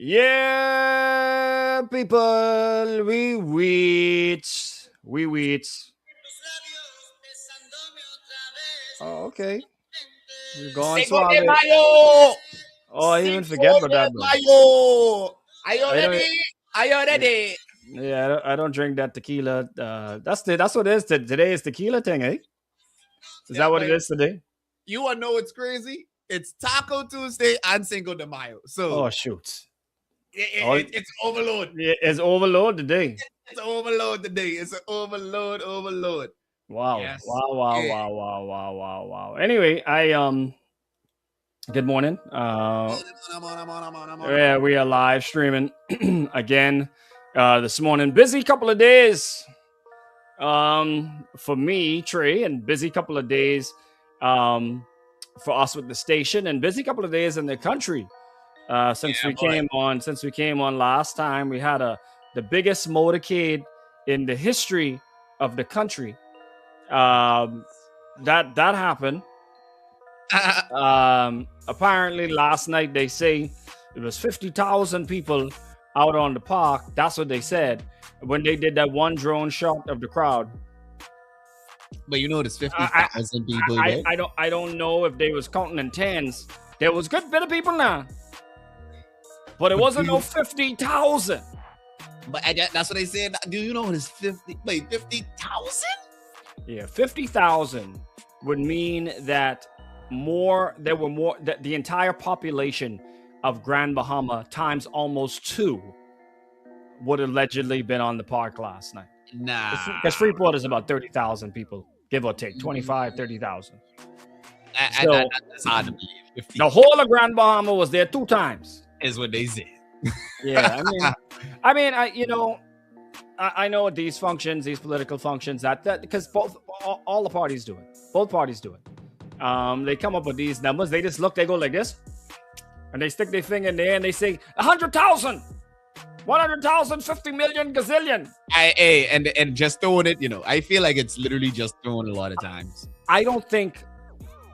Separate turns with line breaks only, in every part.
Yeah, people, we reach. Oh, okay. We're going
Cinco de
suave.
Mayo.
Oh, I even forget
Cinco
about
de
that, bro.
Mayo. Are you
I don't.
ready? Are you ready?
Yeah, I don't drink that tequila. That's what it is. Today is tequila thing, eh? Is
Yeah,
that what it
but
is today?
you wanna know what's crazy? It's Taco Tuesday and Cinco de Mayo. So
Oh shoot!
it's overload.
It's overload today.
It's overload today. It's an overload.
Wow!
Yes.
Wow! Wow!
Yeah.
Wow! Wow! Wow! Wow! Wow! Anyway, good morning. Yeah, we are live streaming again this morning. Busy couple of days for me, Trey, and busy couple of days for us with the station, and busy couple of days in the country. Since we
boy.
came on last time, we had the biggest motorcade in the history of the country. That happened. Apparently, last night they say it was 50,000 people out on the park. That's what they said when they did that one drone shot of the crowd.
But you know there's 50,000 people there.
I don't know if they was counting in tens. There was good bit of people now, but it wasn't no 50,000.
But that's what they said. Do you know what is 50? Wait, 50,000?
Yeah, 50,000 would mean that the entire population of Grand Bahama times almost 2 would allegedly been on the park last night.
Nah.
Because Freeport is about 30,000 people, give or take, 25, 30,000.
So, that's hard to believe. 50
the whole of Grand Bahama was there 2 times.
is what they say.
Yeah, I know these functions, these political functions, that because all the parties do it. Both parties do it. They come up with these numbers. They just look, they go like this, and they stick their finger in there and they say 100,000, 100,000, 50 million, gazillion.
And just throwing it, I feel like it's literally just thrown a lot of times.
I don't think,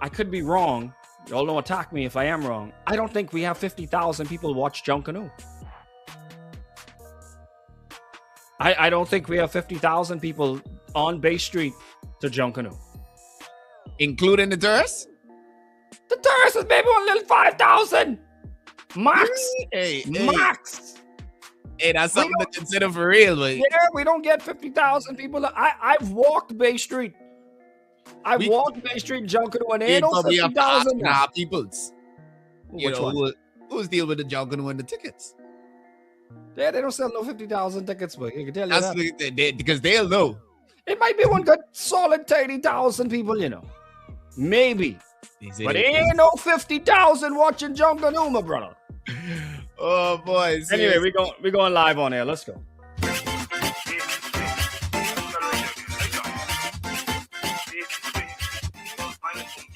I could be wrong. Y'all don't attack me if I am wrong. I don't think we have 50,000 people watch Junkanoo. I don't think we have 50,000 people on Bay Street to Junkanoo.
Including the tourists?
The tourists is maybe a little 5,000. Max. Max.
Hey, that's something to consider for real. But
yeah, we don't get 50,000 people. I've walked Bay Street. I've walked Bay Street Junkanoo and ain't no 50,000.
Nah, peoples.
Which one?
Who's deal with the Junkanoo and the tickets?
Yeah, they don't sell no 50,000 tickets, but you can tell you that.
Because they'll know.
It might be one good solid 30,000 people, Maybe. But ain't no 50,000 watching Junkanoo, my brother.
Oh, boy.
Anyway, we're going live on air. Let's go.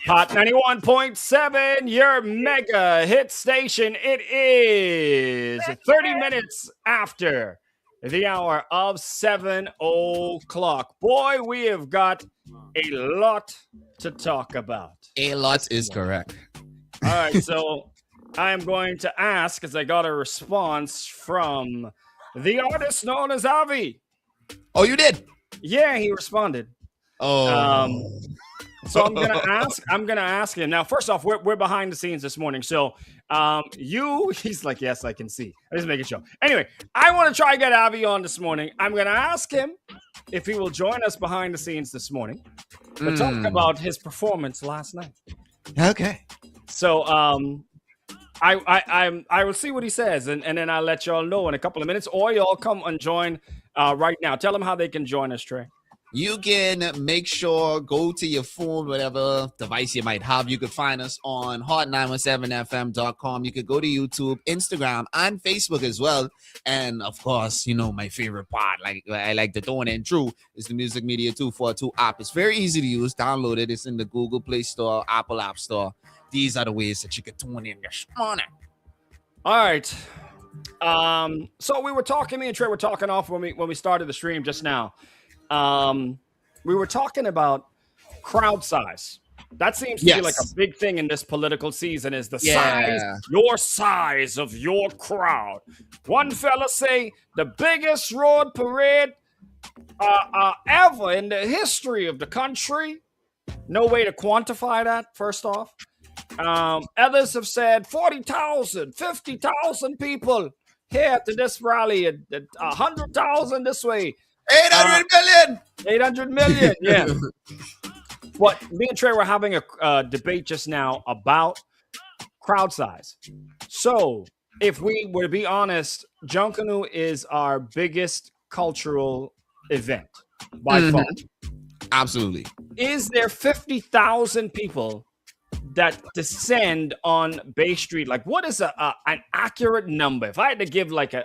Hot 91.7, your mega hit station. It is 30 minutes after the hour of 7 o'clock. Boy, we have got a lot to talk about.
A lot is correct.
All right, so I am going to ask, as I got a response from the artist known as Avi.
Oh, you did?
Yeah, he responded.
Oh.
So I'm gonna ask him now. First off, we're behind the scenes this morning. So he's like, yes, I can see. I'm just making sure. Anyway, I want to try to get Avi on this morning. I'm gonna ask him if he will join us behind the scenes this morning to talk about his performance last night.
Okay.
So I will see what he says, and then I'll let y'all know in a couple of minutes, or y'all come and join right now. Tell them how they can join us, Trey.
You can make sure, go to your phone, whatever device you might have. You could find us on hot917fm.com. You could go to YouTube, Instagram, and Facebook as well. And of course, my favorite part, like I like to throw it in true, is the Music Media 242 app. It's very easy to use. Download it. It's in the Google Play Store, Apple App Store. These are the ways that you can tune in this morning.
All right. So we were talking, me and Trey were talking off when we started the stream just now. We were talking about crowd size. That seems to be like a big thing in this political season, is the size of your crowd. One fella say the biggest road parade ever in the history of the country. No way to quantify that, first off. Others have said 40,000, 50,000 people here to this rally, 100,000 this way.
800 million.
800 million, yeah. But me and Trey were having a debate just now about crowd size. So, if we were to be honest, Junkanoo is our biggest cultural event by far.
Absolutely.
Is there 50,000 people that descend on Bay Street? Like, what is an accurate number? If I had to give like a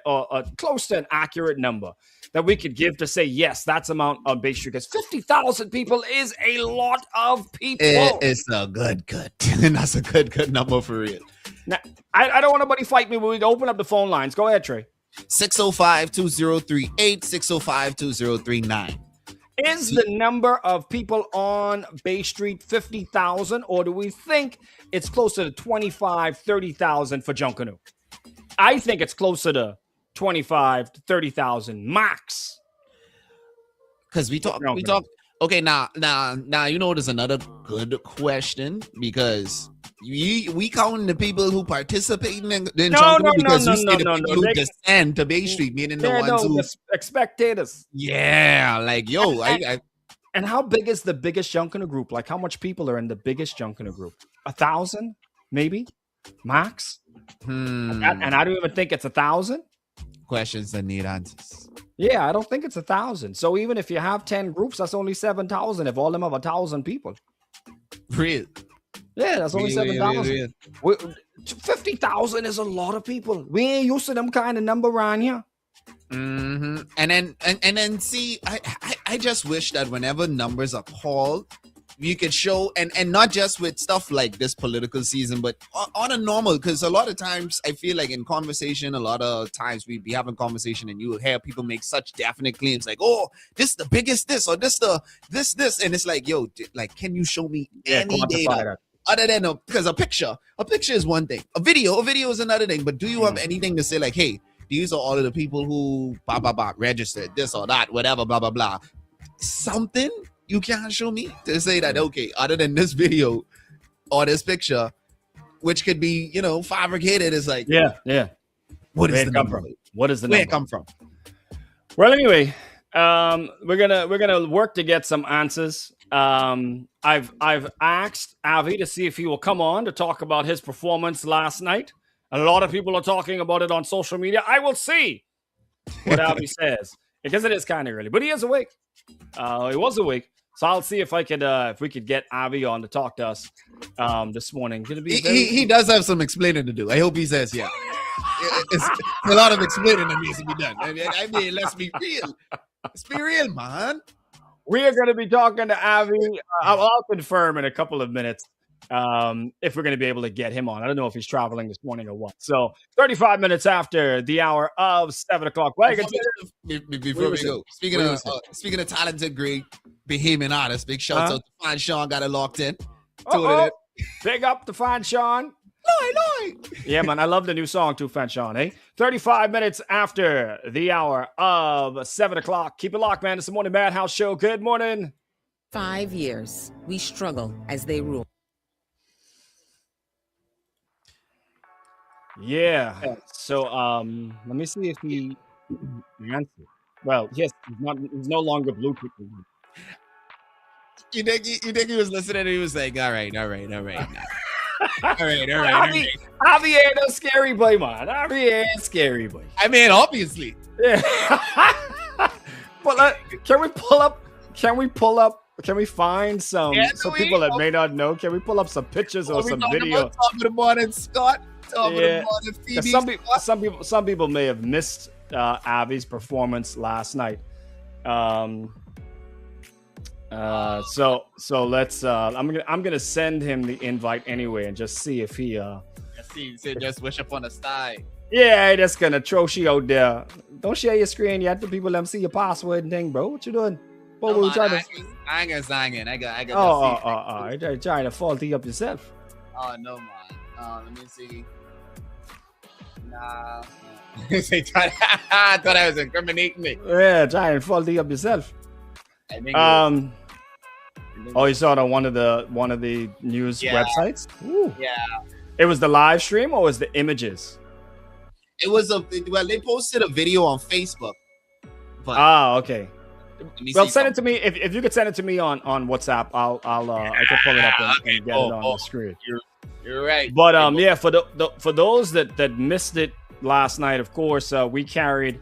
close to an accurate number that we could give to say, yes, that's amount on Bay Street, because 50,000 people is a lot of people.
It's a good. That's a good number for real.
Now, I don't want nobody fight me when we open up the phone lines. Go ahead, Trey.
605-2038, 605-2039.
Is the number of people on Bay Street 50,000, or do we think it's closer to 25, 30,000 for Junkanoo? I think it's closer to 25 to 30,000 max.
Because we talk. Okay, now, there's another good question, because we counting the people who participate in Junkanoo, because we see the people who descend to Bay Street, meaning the ones who
spectators.
Yeah, like yo,
and how big is the biggest Junkanoo group? Like, how much people are in the biggest Junkanoo group? 1,000, maybe, max. And I don't even think it's 1,000.
Questions that need answers.
Yeah, I don't think it's 1,000. So even if you have 10 groups, that's only 7,000. If all of them have 1,000 people,
real.
Yeah, that's only 7,000. 50,000 is a lot of people. We ain't used to them kind of number around here.
Mm-hmm. And then see, I just wish that whenever numbers are called, you could show, and not just with stuff like this political season, but on a normal, because a lot of times I feel like in conversation, a lot of times we be having conversation and you will hear people make such definite claims like, oh, this is the biggest this, or this, and it's like, yo, like, can you show me any data other than because a picture is one thing, a video is another thing, but do you have anything to say like, hey, these are all of the people who registered this or that, whatever, blah blah blah, something you can't show me to say that, okay, other than this video or this picture, which could be, fabricated, is like,
yeah.
What is the number?
What is the
number?
Where it come from? Well, anyway, we're gonna work to get some answers. I've asked Avi to see if he will come on to talk about his performance last night. A lot of people are talking about it on social media. I will see what Avi says, because it is kind of early, but he is awake. He was awake. So I'll see if we could get Avi on to talk to us this morning. Gonna be
he does have some explaining to do. I hope he says yeah. It's a lot of explaining that needs to be done. I mean, let's be real. Let's be real, man.
We are going to be talking to Avi. I'll confirm in a couple of minutes if we're going to be able to get him on. I don't know if he's traveling this morning or what. So 35 minutes after the hour of 7 o'clock.
Before we go, speaking of talented, great Bahamian artists, big shout out to Fine Sean, got it locked in.
Big up to Fine Sean.
Loy.
Yeah, man, I love the new song too, Fine Sean, eh? 35 minutes after the hour of 7 o'clock. Keep it locked, man. It's the Morning Madhouse Show. Good morning.
5 years, we struggle as they rule.
Yeah. So, let me see if he answered. Well, yes, he's no longer Bluetooth.
You think he was listening and he was like, all right. All right.
Avi ain't no scary boy, man. Avi ain't scary boy.
I mean, obviously.
Yeah. But can we pull up can we pull up? Can we find some people that may not know? Can we pull up some pictures or some video?
Top of the morning, Scott. Top of the morning, Phoebe.
Some people may have missed Avi's performance last night. So let's. I'm gonna send him the invite anyway and just see if he.
Just wish upon a star.
Yeah, I just gonna throw she out there. Don't share your screen yet. The people them see your password and thing, bro. What you doing?
I ain't gonna sign in. I got.
You're trying to faulty up yourself.
Oh no, man. Let me see. Nah. I thought I was incriminating me.
Yeah, trying to faulty up yourself. Oh, you saw it on one of the news websites? Ooh.
Yeah.
It was the live stream or was the images?
It was they posted a video on Facebook.
But okay. Well, send it to me if you could send it to me on WhatsApp. I can pull it up and get it on the screen.
You're right.
But yeah, for those that missed it last night, of course, we carried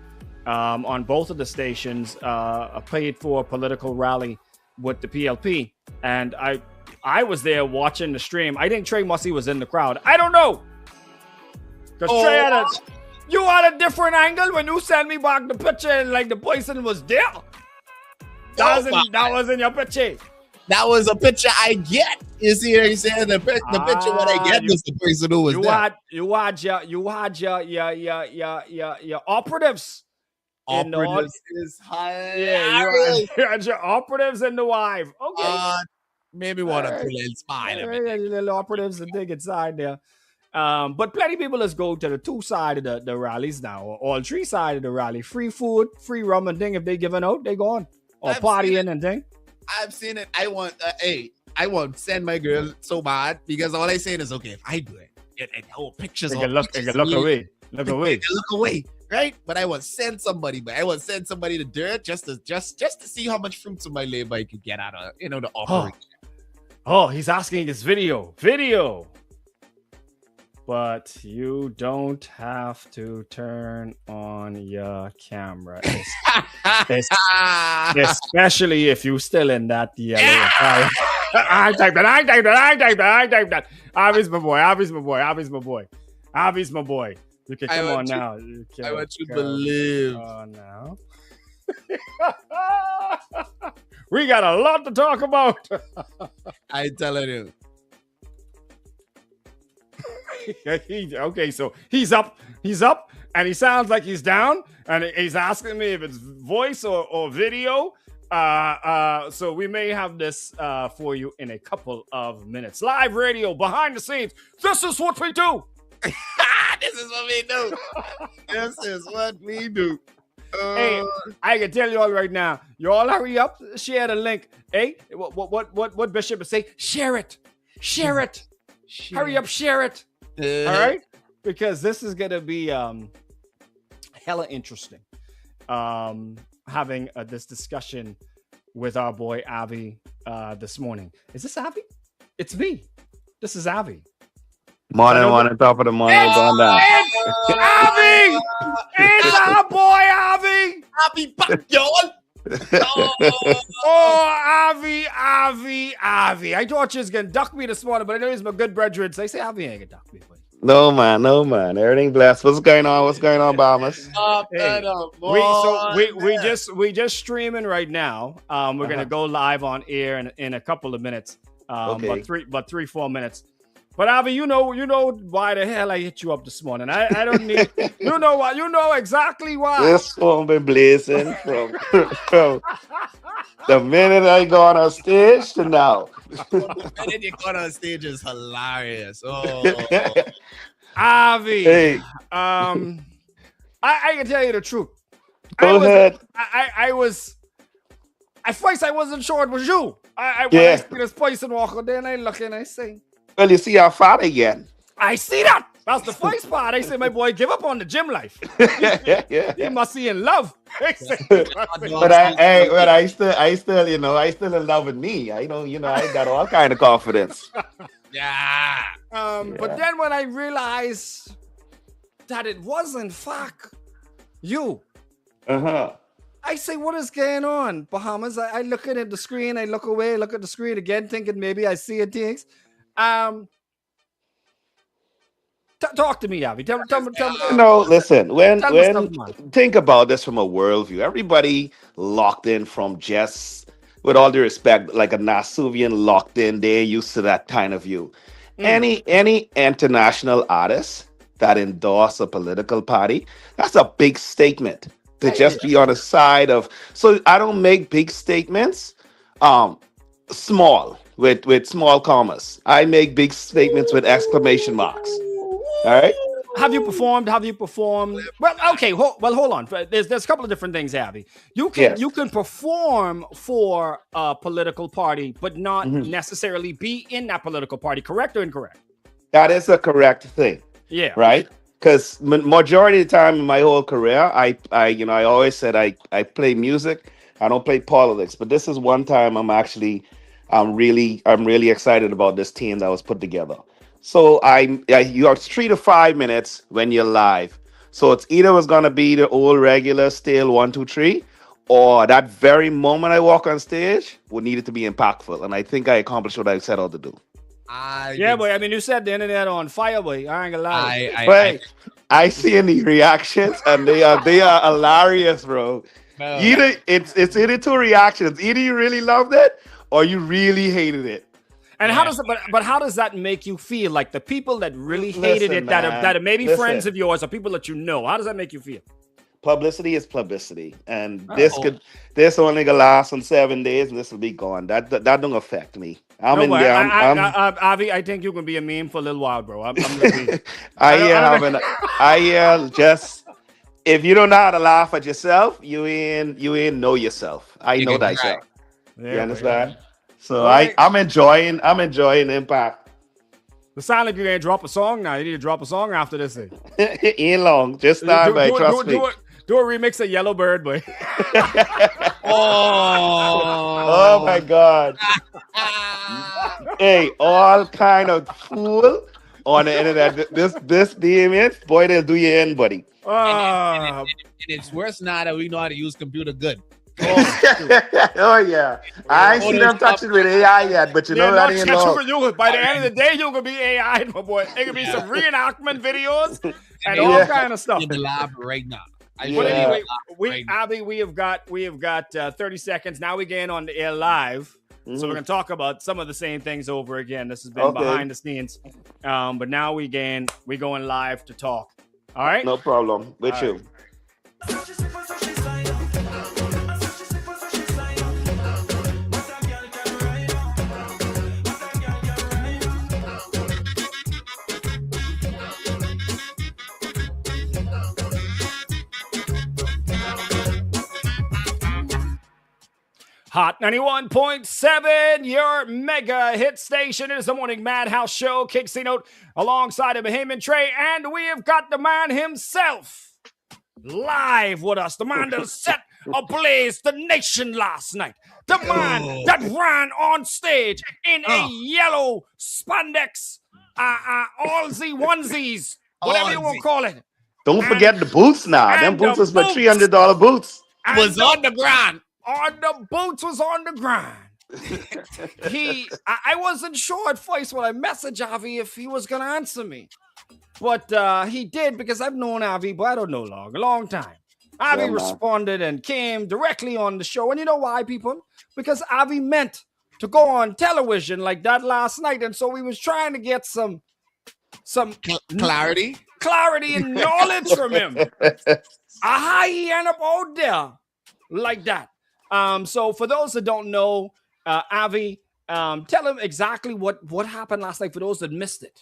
on both of the stations a paid for political rally with the PLP, and I was there watching the stream. I think Trey Mussey was in the crowd. I don't know, because Trey you had a different angle when you sent me back the picture and like the person was there. That wasn't your picture.
That was a picture I get. You see what I'm saying? The picture what I get was the person who was there.
You had your operatives.
Operatives is high.
Yeah, you had your operatives and the wife. Okay.
Maybe want to inspire them.
Yeah, little operatives and dig inside there. But plenty of people let's go to the two side of the rallies now, or all three side of the rally. Free food, free rum and thing. If they giving out, they gone. Or partying and thing.
I've seen it. I want to send my girl so bad because all I saying is, okay, if I do it, pictures.
They can look away. Look away.
Look away. Right? But I want to send somebody. But I want to send somebody to dirt just to see how much fruits of my labor I could get out of the operation.
Oh, he's asking his video. But you don't have to turn on your camera. Especially if you're still in that yellow. I type that. Avi's my boy. You can come on now.
I want you to believe.
Now. We got a lot to talk about.
I telling you.
Okay, so he's up, and he sounds like he's down, and he's asking me if it's voice or video. So we may have this for you in a couple of minutes. Live radio, behind the scenes. This is what we do.
This is what we do. This is what we do.
Hey, I can tell you all right now. You all hurry up, share the link. Hey, what Bishop would say? Share it. Hurry up, share it. All right, because this is gonna be hella interesting. Having this discussion with our boy Avi this morning. Is this Avi? It's me. This is Avi.
Morning, top of the morning, going down.
It's Avi! It's our boy Avi!
Avi back, y'all!
Avi. I thought you was gonna duck me this morning, but I know he's my good brethren. So I say Avi ain't gonna duck me. Buddy.
No man. Everything blessed. What's going on, Bahamas?
We just streaming right now. We're gonna go live on air in a couple of minutes.
Okay.
But 3-4 minutes. But Avi, you know why the hell I hit you up this morning. I don't need you know why. You know exactly why.
This phone been blazing from the minute I got on stage to now.
The minute you got on stage is hilarious. Oh,
Avi.
Hey.
I can tell you the truth.
Go ahead.
At first I wasn't sure it was you. When I see this person walk out there and I look and I say,
well, you see our father again.
I see that. That's the first part. I say, my boy, give up on the gym life. He must be in love.
But I still in love with me. I got all kind of confidence.
yeah.
But then when I realized that it was in fact you, I say, what is going on, Bahamas? I look at the screen, I look away, look at the screen again, thinking maybe I see things. Um, talk to me, Avi.
Listen,
Tell me
when
something, man.
think about this from a worldview, everybody locked in from just, with all due respect, like a Nasuvian locked in, they're used to that kind of view.
Mm.
Any international artist that endorse a political party, that's a big statement to
Yeah, yeah,
just
yeah.
be on the side of. So I don't make big statements. Um, Small with small commas. I make big statements with exclamation marks. All right.
Have you performed? Have you performed? Well, okay. Hold on. There's a couple of different things, Abby. You
Yes.
can perform for a political party, but not
Mhm.
necessarily be in that political party. Correct or incorrect?
That is a correct thing,
Yeah.
right? Because majority of the time in my whole career, I always said I play music. I don't play politics. But this is one time I'm really excited about this team that was put together. So you have 3 to 5 minutes when you're live. So it's either was gonna be the old regular stale 1, 2, 3, or that very moment I walk on stage would need it to be impactful. And I think I accomplished what I set out to do.
I
Yeah,
can
boy. I mean, you set the internet on fire, boy. I ain't gonna lie.
I
But I see in the reactions and they are hilarious, bro.
no.
It's either two reactions. Either you really loved it or you really hated it.
And how
Yeah.
does it? But how does that make you feel? Like the people that really hated
Listen,
it, that are
man.
maybe friends
Listen.
of yours or people that you know. How does that make you feel?
Publicity is publicity, and
Oh,
this only gonna last on 7 days, and this will be gone. That don't affect me. I'm
No,
in
but
there.
Avi, I think you can be a meme for a little while, bro. I'm gonna be.
I
I don't
having I just, if you don't know how to laugh at yourself, you ain't know yourself. I
you
know
can try.
thyself. You
Yeah, boy.
understand? So
All right.
I'm enjoying impact.
The sound like you ain't drop a song now. You need to drop a song after this thing.
Ain't long. Just
Do,
start
do,
by
do,
trust
do,
me.
do, it- do a remix of Yellow Bird, boy.
Oh
Oh.
my God. Hey, all kind of fool on the internet. This DMS, boy, they'll do you in, buddy.
Ah,
And it's worse now that we know how to use computer good.
Oh yeah. I ain't seen them touching with AI yet, but you
yeah,
know that
not
ain't
catch
long.
you. By the end of the day, you could be AI, my boy. It could be some reenactment videos and all
Yeah.
kind of stuff.
In the lab right now.
But
Yeah.
anyway,
Right now.
Abby, we have got 30 seconds. Now we get on the air live. So we're
Mhm.
gonna talk about some of the same things over again. This has been
Okay.
behind the scenes. But now we going live to talk. All right.
No problem. With
All
you.
Hot 91.7, your mega hit station. It is the Morning Madhouse Show. Kick C Note alongside of Bahamian Trey. And we have got the man himself live with us. The man that set ablaze the nation last night. The man that ran on stage in a yellow spandex, allsy onesies, whatever you want to call it.
Don't forget the boots now. Them
and the
boots was for
boots.
$300 boots.
And
Was on the ground.
the boots was on the ground. I wasn't sure at first when I messaged Avi if he was gonna answer me, but he did because I've known Avi, but I don't know a long time. Avi
Yeah, man.
responded and came directly on the show, and you know why, people? Because Avi meant to go on television like that last night, and so we was trying to get some
Clarity.
clarity and knowledge from him. How he end up out there like that? So for those that don't know, Avi, tell him exactly what happened last night for those that missed it.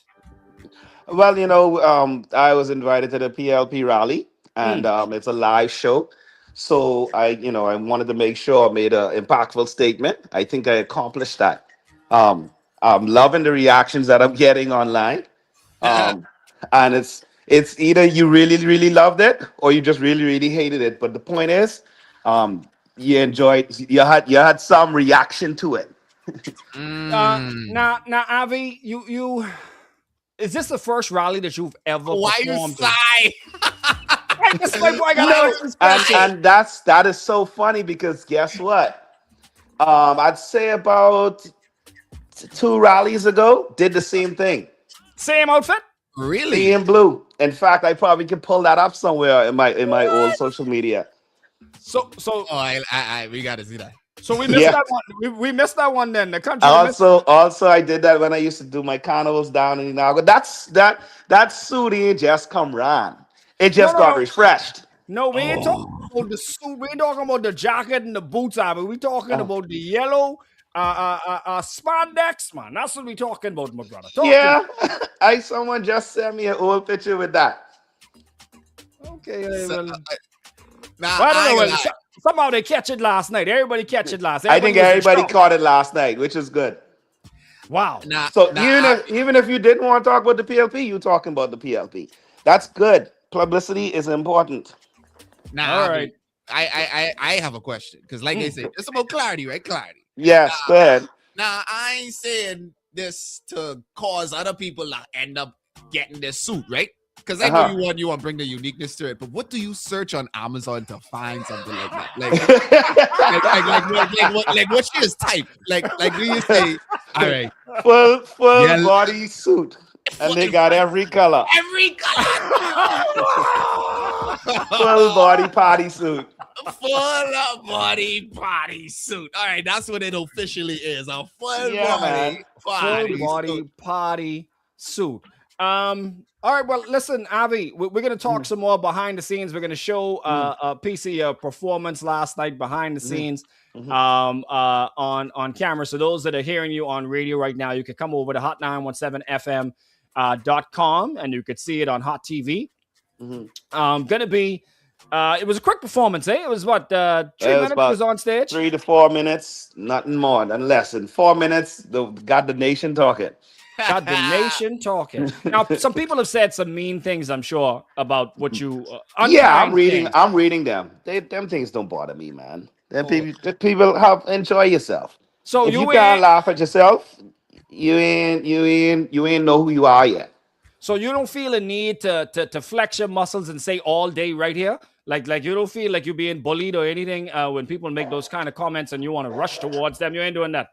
Well, I was invited to the PLP rally, and it's a live show. So I wanted to make sure I made an impactful statement. I think I accomplished that. I'm loving the reactions that I'm getting online, and it's either you really really loved it or you just really really hated it. But the point is, you enjoyed. You had some reaction to it.
Now, Avi, you is this the first rally that you've ever
Why you
performed?
sigh?
I guess my boy got to
No,
ask this question.
and that is so funny because guess what? I'd say about two rallies ago, did the same thing.
Same outfit?
Really?
Seeing blue. In fact, I probably could pull that up somewhere in my old
What?
social media.
So
Oh, we gotta see that.
so we missed
Yeah.
that one. We missed that one then. The country we missed.
Also I did that when I used to do my carnivals down in Inago. That suit ain't just come round. It
No,
just
no,
got
no.
refreshed.
No, we ain't talking
Oh,
about the suit. We ain't talking about the jacket and the boots. But we talking
Uh,
about the yellow spandex, man. That's what we talking about, my brother. Talk to me.
yeah. Someone just sent me an old picture with that.
Okay,
so,
well,
nah,
well, I don't
I
know.
ain't gonna
Well,
lie.
somehow they catch it last night. Everybody catch it last.
I
Everybody
think
was in
everybody
shock.
caught it last night, which is good.
Wow.
So
Nah, I,
even if you didn't want to talk about the PLP, you talking about the PLP. That's good. Publicity is important.
All
nah.
right.
I have a question because, like I
Mm.
said, it's about clarity, right? Clarity.
Yes, go ahead.
Now, I ain't saying this to cause other people to end up getting this suit, right? Because I know
Uh-huh.
you want to bring the uniqueness to it. But what do you search on Amazon to find something like that? Like, what you just type? Like, do you say, all right,
full
yeah,
body suit, and they got every color.
every color,
Full body party suit.
full of body body suit. All right, that's what it officially is. A full
Yeah, man.
Full
body
body
suit.
party suit. All right. Well, listen, Avi, we're gonna talk some more behind the scenes. We're gonna show a piece of your performance last night behind the scenes.
Mhm.
On camera. So those that are hearing you on radio right now, you can come over to hot917fm.com and you could see it on Hot TV.
Mhm.
Gonna be it was a quick performance, eh? It was what 3
It was
minutes
about
was on stage.
3 to 4 minutes, nothing more, than less. In 4 minutes, got the nation talking.
Got the nation talking. Now, some people have said some mean things, I'm sure, about what you
Yeah,
unkind things.
I'm reading them. Them things don't bother me, man.
Oh,
The people have enjoy yourself.
So
If you
you
can't
ain't
laugh at yourself, you ain't know who you are yet.
so you don't feel a need to flex your muscles and say all day right here? Like you don't feel like you're being bullied or anything when people make those kind of comments and you want to rush towards them. You ain't doing that.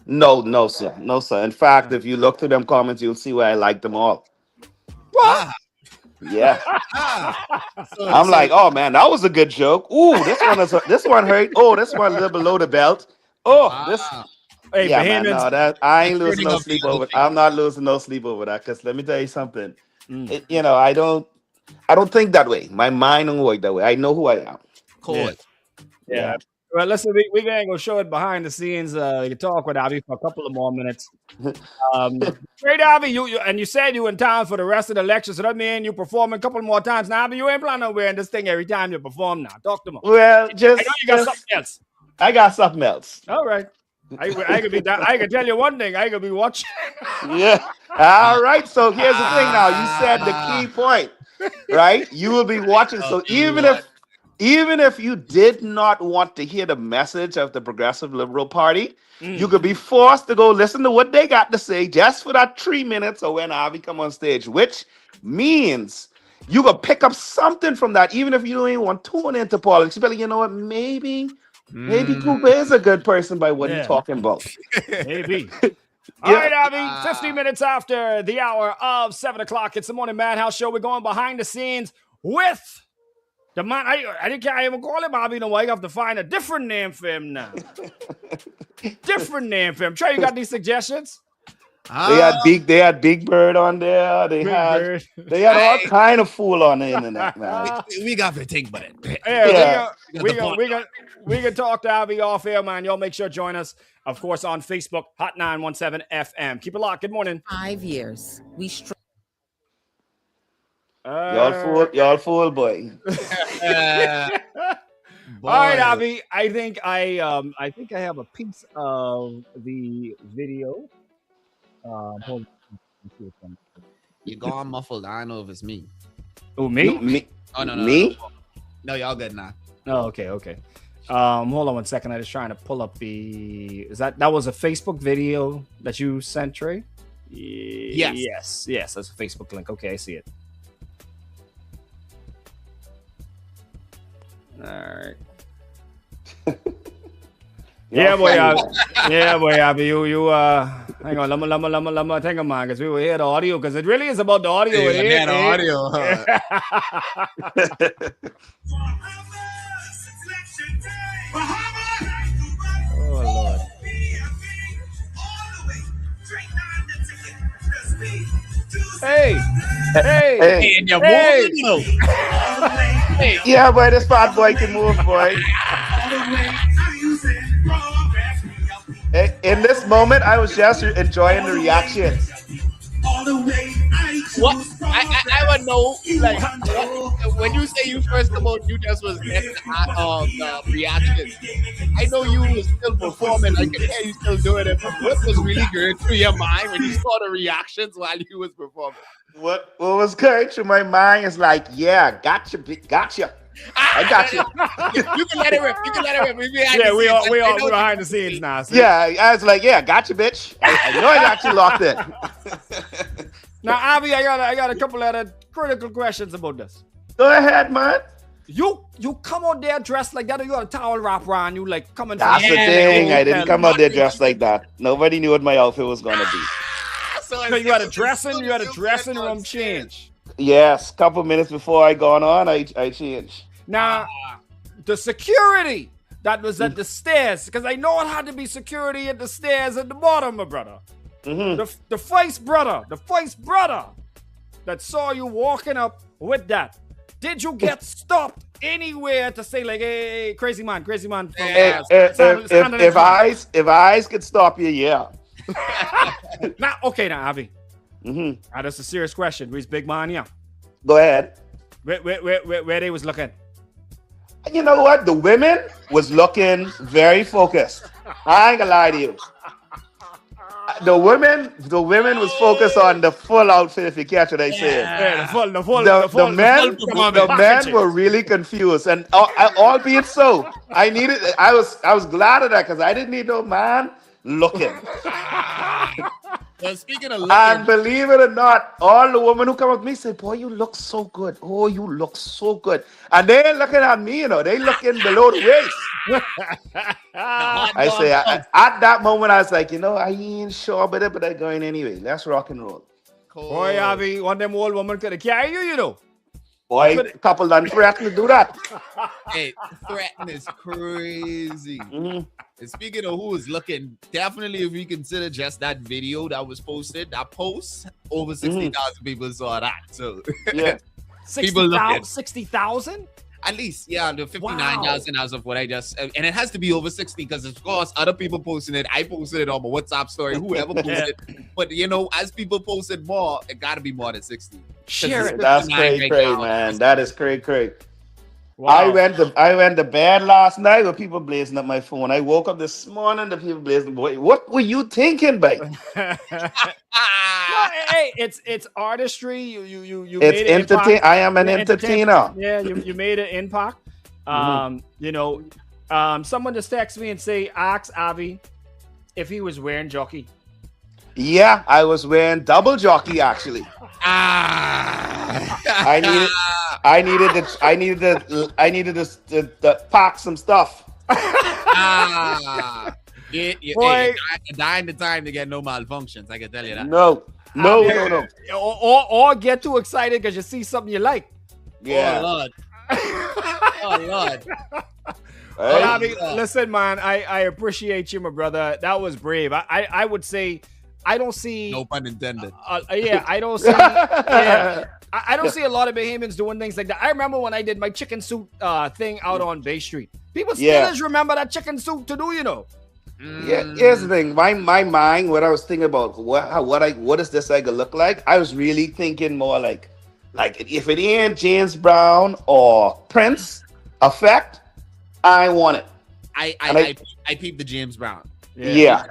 No, no, sir. No, sir. In fact, if you look through them comments, you'll see where I like them all.
What?
ah,
Yeah.
so,
I'm
so,
like, oh man, that was a good joke. Ooh, this one hurt. Oh, this one a little below the belt. Oh, this
ah,
Hey,
yeah, man.
Bahamians.
No, that I
the
ain't losing
turning
no
of the
sleep over.
opening.
I'm not losing no sleep over that. Cause let me tell you something.
Mm,
I don't think that way. My mind don't work that way. I know who I am.
yeah.
Cold.
Yeah.
Yeah.
Well, listen, we gonna go show it behind the scenes. You can talk with Avi for a couple of more minutes. Great, Avi. You said you in town for the rest of the lecture, so that means you perform a couple more times. Now, Avi, you ain't planning on wearing this thing every time you perform. Now, talk to me.
Well,
I know you got something else.
I got something else.
All right. I could be. I can tell you one thing. I could be watching.
Yeah.
Ah,
All right. So here's the thing. Now you said the
ah,
key point, right? You will be watching. So
okay, what?
even if you did not want to hear the message of the Progressive Liberal Party, you
Mm.
could be forced to go listen to what they got to say just for that 3 minutes or when Avi come on stage, which means you could pick up something from that, even if you don't even want to tune into politics. You be like, you know what? Maybe
Mm,
Cooper is a good person by what he's
Yeah,
talking about.
maybe. All
Yeah.
right, Avi. 50
ah,
minutes after the hour of 7 o'clock, it's the Morning Madhouse Show. We're going behind the scenes with the man. Can't even call him Avi no way. I have to find a different name for him now. Different name for him. Trey, you got any suggestions?
ah,
They had Big Bird on there.
Big Bird.
They had all
I,
kind of fool on the internet, man.
we got to think about it.
Yeah,
Yeah.
we can talk to Avi off air, man. Y'all make sure to join us, of course, on Facebook, Hot 917 FM. Keep it locked. Good morning.
5 years, we
Y'all fool, boy.
Uh,
All right,
boy,
Avi. I think I have a piece of the video. Hold on.
you gone muffled. I don't know if it's me.
Oh,
No,
me?
me?
No, y'all good now.
Oh, okay. Hold on 1 second. I was trying to pull up the. That was a Facebook video that you sent, Trey?
Yes.
Yes. That's a Facebook link. Okay, I see it. All right.
You
Yeah,
know,
boy.
funny.
Yeah, boy. Abby, you hang on. Lama. Think of man, because we will hear the audio, because it really is about the audio.
Hey,
It
and
is.
that audio, huh?
Oh Lord. Hey, hey,
Hey,
And you're
hey.
moving, yo. Hey,
yeah, boy, this fat boy can move, boy. In this moment, I was just enjoying the reactions.
what? I would know, like, what when you say you first come out, you just was getting the reaction. I know you was still performing. I can hear you still doing it. But what was really going through your mind when you saw the reactions while you was performing?
What was going through my mind is like, yeah, gotcha. I got you.
You can let it rip. You can let it rip. We behind
Yeah,
the
we
scenes.
are we
I
are
know
we
you
behind
can
the scenes
see.
now. See?
Yeah, I was like, yeah, gotcha, bitch. I know I got you locked in.
Now, Avi, I got a couple other critical questions about this.
Go ahead, man.
You come out there dressed like that, or you got a towel wrap around you, like coming from
That's the
Yeah,
thing. I didn't
hotel?
come out there dressed like that. Nobody knew what my outfit was gonna be.
So
So
as
you had a
soon as
dressing
went on
room
stage,
change.
Yes, couple minutes before I gone on, I changed.
Now, the security that was at the stairs, because I know it had to be security at the stairs at the bottom, my brother.
Mm-hmm.
The first brother that saw you walking up with that. Did you get stopped anywhere to say like, hey, crazy man from
Yeah.
If eyes could stop you, yeah.
now, okay, now, Avi.
Mm-hmm.
Now, that's a serious question. Who's big man, yeah?
Go ahead.
Where they was looking?
You know what? The women was looking very focused. I ain't gonna lie to you. The women was focused on the full outfit. If you catch what I said.
Yeah, the full,
The men,
come on,
the
man.
men were really confused, and albeit so, I was glad of that because I didn't need no man looking.
Well, speaking of
And
looking,
believe it or not, all the women who come up to me say, "Boy, you look so good. Oh, you look so good." And they ain't looking at me, they looking below the waist.
the hot
I
dog
say,
comes
at that moment, I was like, I ain't sure about it, but I'm going anyway. Let's rock and roll.
cold.
Boy, Avi, one of them old woman could have carried you,
Boy, a couple done threatened to do that.
Hey, threaten is crazy.
Mhm.
And speaking of who is looking, definitely if we consider just that video that was posted, that post, over 60,000 people saw that. So
Yeah.
People looking.
60,000?
at least, yeah, the 59,000 as of what I just, and it has to be over 60 because of course other people posting it. I posted it on my WhatsApp story, whoever posted it. But as people posted more, it got to be more than 60.
Share it.
That's
59
cray,
right now.
man. That is cray.
Wow.
I went to bed last night with people blazing up my phone. I woke up this morning, the people blazing. Boy, what were you thinking, babe?
Ah,
Hey, it's artistry. You
It's
made an
entertain.
impact.
I am an
Yeah,
entertainer.
Yeah, you made an impact. Someone just text me and say, ask Avi if he was wearing jockey.
Yeah, I was wearing double jockey actually. I needed to pack some stuff.
Boy.
dying the time to get no malfunctions. I can tell you that.
No.
Or get too excited because you see something you like.
Yeah.
Oh Lord. Oh Lord.
But
Hey,
Avi, listen, man, I appreciate you, my brother. That was brave. I would say I don't see.
No pun intended.
I don't see. Yeah, I don't see a lot of Bahamians doing things like that. I remember when I did my chicken soup thing out on Bay Street. People still remember that chicken soup to do,
Yeah, here's the thing. My mind, what I was thinking about, what is this gonna look like? I was really thinking more like if it ain't James Brown or Prince effect, I want it.
I peeped the James Brown.
Yeah,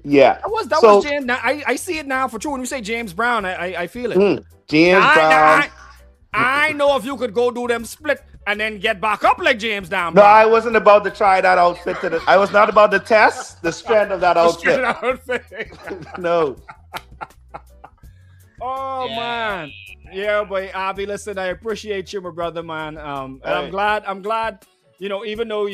yeah.
That was James. Now, I see it now for true. When you say James Brown, I feel it.
James Brown.
I know if you could go do them split and then get back up like James down.
No, I wasn't about to try that outfit. I was not about to test the strength of that outfit. No.
Oh
Yeah.
man. Yeah, boy, Avi, listen, I appreciate you, my brother, man. And
All right.
I'm glad, even though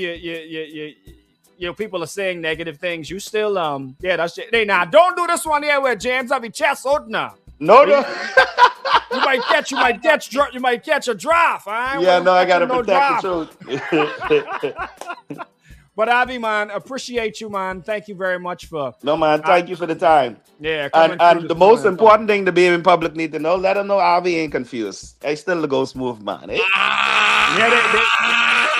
people are saying negative things, you still, yeah, that's it. Hey, now, don't do this one here where James have his chest out now.
No,
You,
no.
you might catch, you might catch a draft. I ain't
Yeah,
want
no,
you
I gotta
catching no
protect
draft.
the truth.
But Avi, man, appreciate you, man. Thank you very much for,
No, man,
uh,
thank you for the time.
yeah,
And
coming through
and
this
the most
morning and talking.
important thing the baby in public need to know, let them know Avi ain't confused. I still the ghost move, man. Eh?
Yeah,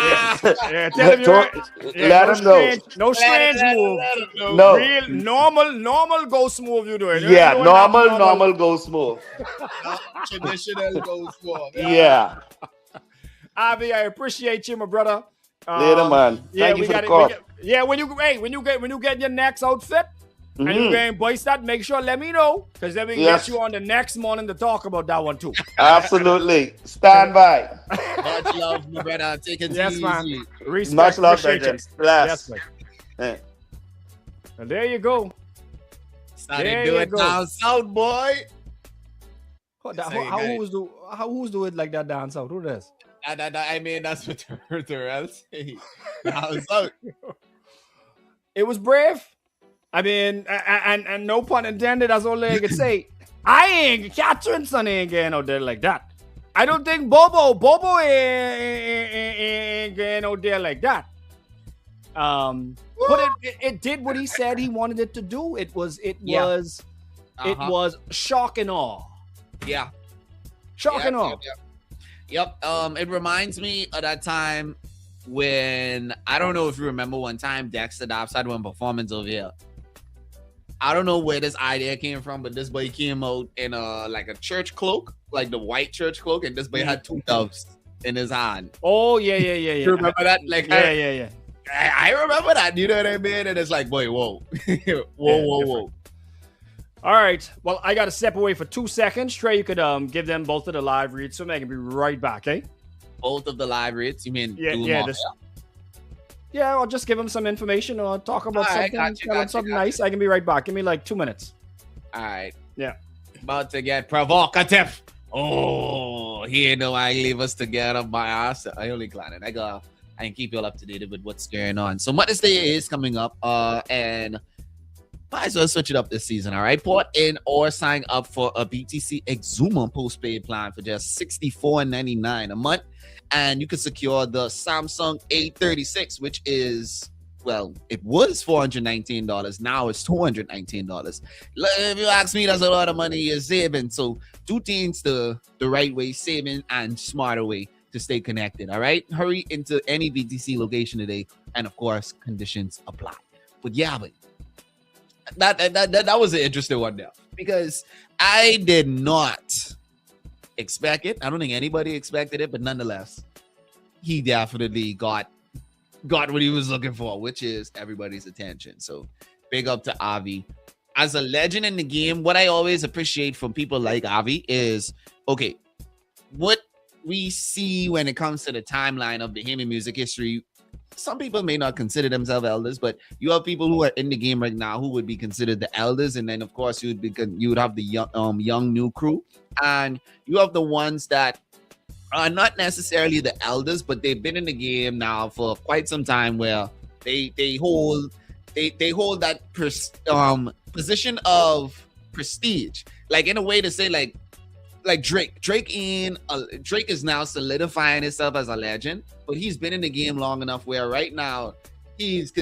yeah, yeah. Tell him you're,
Don't-
yeah,
let them know.
no strange move.
Let him know.
No.
Real normal ghost move you doing. You ain't
Yeah,
doing that
normal ghost move.
Traditional goes for.
Yeah.
Avi, I appreciate you, my brother.
Later, man.
Yeah,
Thank you
we
for the
got it.
call.
Yeah, when you get your next outfit and you
Mhm.
getting voice that, make sure let me know because then we can
Yes.
get you on the next morning to talk about that one too.
Absolutely. Stand by.
Much love, my brother. Take it
Yes,
easy.
man. Respect.
Much love,
Appreciate you.
legends. Bless.
Yes, man.
Eh.
And there you go.
Started
There
doing
you
it
go.
down south, boy.
How,
how you got it.
who's do it like that down south? Who does?
I mean, that's what Terrell say. Down south.
It was brave. I mean, and no pun intended. That's all I could say. I ain't Catherine's son ain't getting out there like that. I don't think Bobo ain't getting out there like that. But it did what he said he wanted it to do. It was shock and awe.
Yeah.
Shock and awe.
Yep. It reminds me of that time when I don't know if you remember one time Dexter Dobbs had one performance over here. I don't know where this idea came from, but this boy came out in like a church cloak, like the white church cloak, and this boy had two doves in his hand.
Oh yeah.
You remember that? Like
Yeah.
I remember that. You know what I mean? And it's like, boy, whoa, whoa.
All right. Well, I got to step away for 2 seconds. Trey, you could give them both of the live reads, so I can be right back, eh?
Both of the live reads. You mean?
Yeah, I'll just give them some information or talk about
All right,
something, tell them something nice. I can be right back. Give me like 2 minutes.
All right.
Yeah.
About to get provocative. Oh, he ain't know I leave us together by us. I only glad I can keep you all up to date with what's going on. So Mother's Day is coming up, and might as well switch it up this season. All right, port in or sign up for a BTC Exuma postpaid plan for just $64.99 a month, and you can secure the Samsung A36, which is, well, it was $419. Now it's $219. If you ask me, that's a lot of money you're saving. So do things the right way, saving and smarter way to stay connected. All right, hurry into any BTC location today, and of course, conditions apply. But yeah, but that was an interesting one now, because I did not expect it. I don't think anybody expected it, but nonetheless, he definitely got what he was looking for, which is everybody's attention. So big up to Avi. As a legend in the game, what I always appreciate from people like Avi is, okay, what we see when it comes to the timeline of the Bahamian music history, some people may not consider themselves elders, but you have people who are in the game right now who would be considered the elders, and then of course you would have the young new crew, and you have the ones that are not necessarily the elders, but they've been in the game now for quite some time, where they hold that position of prestige, like in a way to say like Drake is now solidifying himself as a legend, but he's been in the game long enough where right now his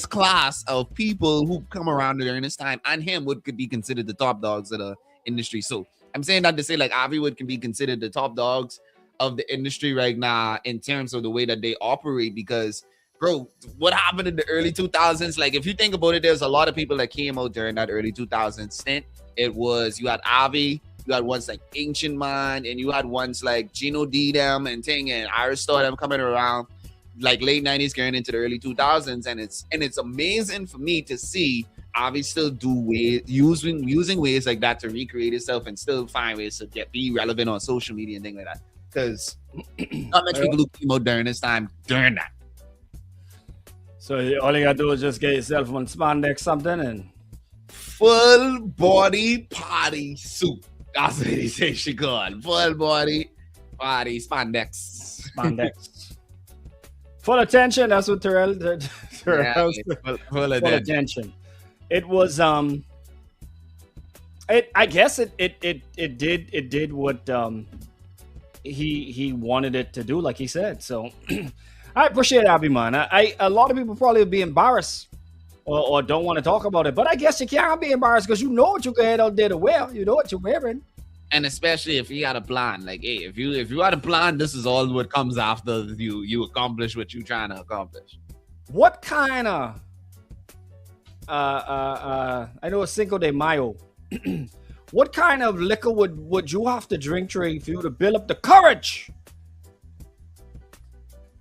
class of people who come around during this time and him could be considered the top dogs of the industry. So I'm saying that to say like Avi can be considered the top dogs of the industry right now in terms of the way that they operate, because bro, what happened in the early 2000s, like if you think about it, there's a lot of people that came out during that early 2000s stint. It was, you had Avi, you had ones like Ancient Mind, and you had ones like Gino D them and Ting and Aristotle them coming around like late 90s going into the early 2000s, and it's amazing for me to see Avi still using ways like that to recreate itself and still find ways to be relevant on social media and things like that, because not much people who came out during this time during that.
So all you gotta do is just get yourself one spandex something and
Full body party suit. That's what he said she could. Full body spandex.
Spandex. Full attention. That's what Terrell
Yeah,
said.
full
Full
attention.
attention. It was I guess it did what he wanted it to do, like he said. So I appreciate it, Abby, man. A lot of people probably would be embarrassed or don't want to talk about it, but I guess you can't be embarrassed because you know what you get out there to wear. You know what you're wearing.
And especially if you got a plan, like, hey, if you got a plan, this is all what comes after you accomplish what you're trying to accomplish.
What kind of I know it's Cinco de Mayo. What kind of liquor would you have to drink, Trey, for you to build up the courage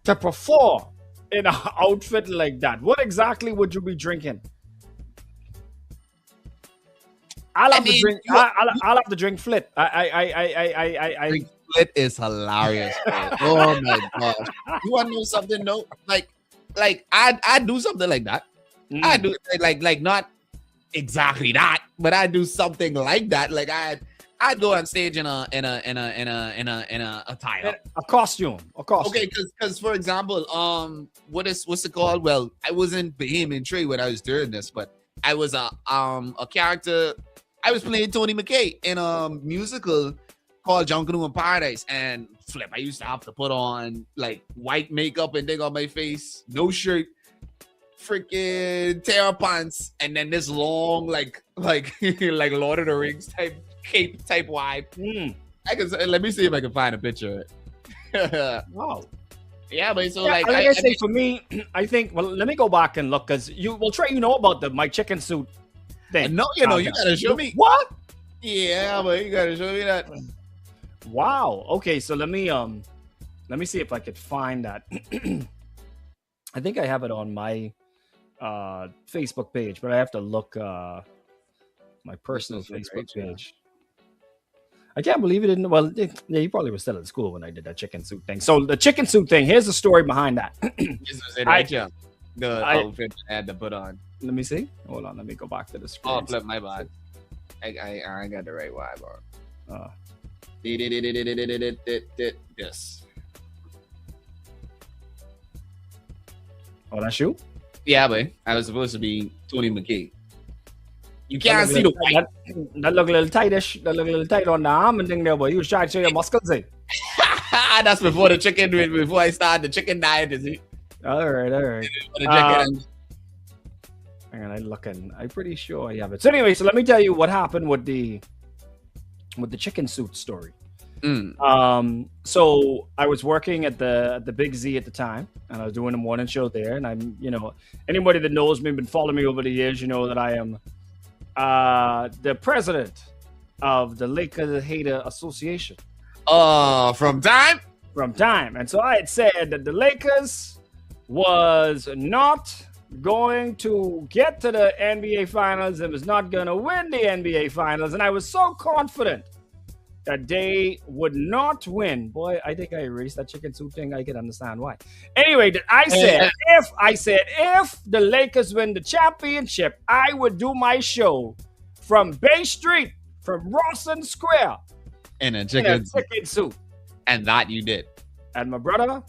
to perform in an outfit like that? What exactly would you be drinking? I'll have to drink. I'll have to drink Flit.
Drink Flit is hilarious. Man. Oh my gosh! You want to know something? No, like I do something like that. I do like not exactly that, but I do something like that. Like I'd go on stage in a attire,
a costume.
Okay, because for example, what's it called? Well, I wasn't Bahamian Trey when I was doing this, but I was a character. I was playing Tony McKay in a musical called Junkanoo in Paradise, and flip, I used to have to put on like white makeup and thing on my face, no shirt, freaking tear pants, and then this long like like Lord of the Rings type cape type vibe. I can let me see if I can find a picture of it.
Wow.
Yeah, but so
Yeah,
like
I say for me, I think. Well, let me go back and look because Trey, you know about my chicken suit thing.
No, you gotta show me.
What?
Yeah, but you gotta show me that.
Wow. Okay, so let me see if I could find that. I think I have it on my Facebook page, but I have to look my personal Facebook page. I can't believe it didn't. Well, yeah, you probably was still at school when I did that chicken suit thing. So the chicken suit thing. Here's the story behind that.
This was it right here. The outfit I had to put on.
Let me see. Hold on. Let me go back to the screen.
Oh, flip my bad. I got the right vibe on. Yes.
Oh, that's you?
Yeah, but I was supposed to be Tony McKay. You can't see the white.
That look a little tightish. That look a little tight on the arm and thing there, but you was trying to show your muscles, eh?
That's before I started the chicken diet, is it?
All right. Hang on, I'm pretty sure I have it. So anyway, so let me tell you what happened with the chicken suit story. So I was working at the Big Z at the time, and I was doing a morning show there. And I'm, anybody that knows me, been following me over the years, you know that I am the president of the Lakers Hater Association.
From time.
And so I had said that the Lakers was not going to get to the NBA Finals and was not going to win the NBA Finals. And I was so confident that they would not win. Boy, I think I erased that chicken soup thing. I can understand why. Anyway, if the Lakers win the championship, I would do my show from Bay Street, from Rawson Square,
in a chicken
soup.
And that you did.
And my brother,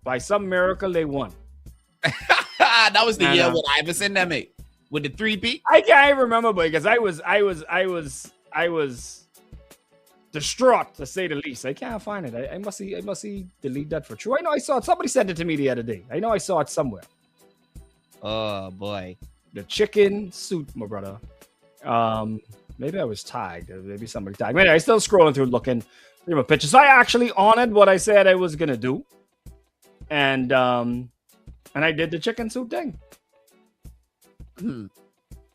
by some miracle, they won.
That was the year with Iverson that made with the 3P.
I can't remember, because I was distraught, to say the least. I can't find it. I must see delete that for true. I know I saw it. Somebody sent it to me the other day. I know I saw it somewhere.
Oh boy,
the chicken suit, my brother. Maybe I was tagged. Maybe somebody tagged me. I still scrolling through looking for my pictures. So I actually honored what I said I was gonna do, and I did the chicken suit thing.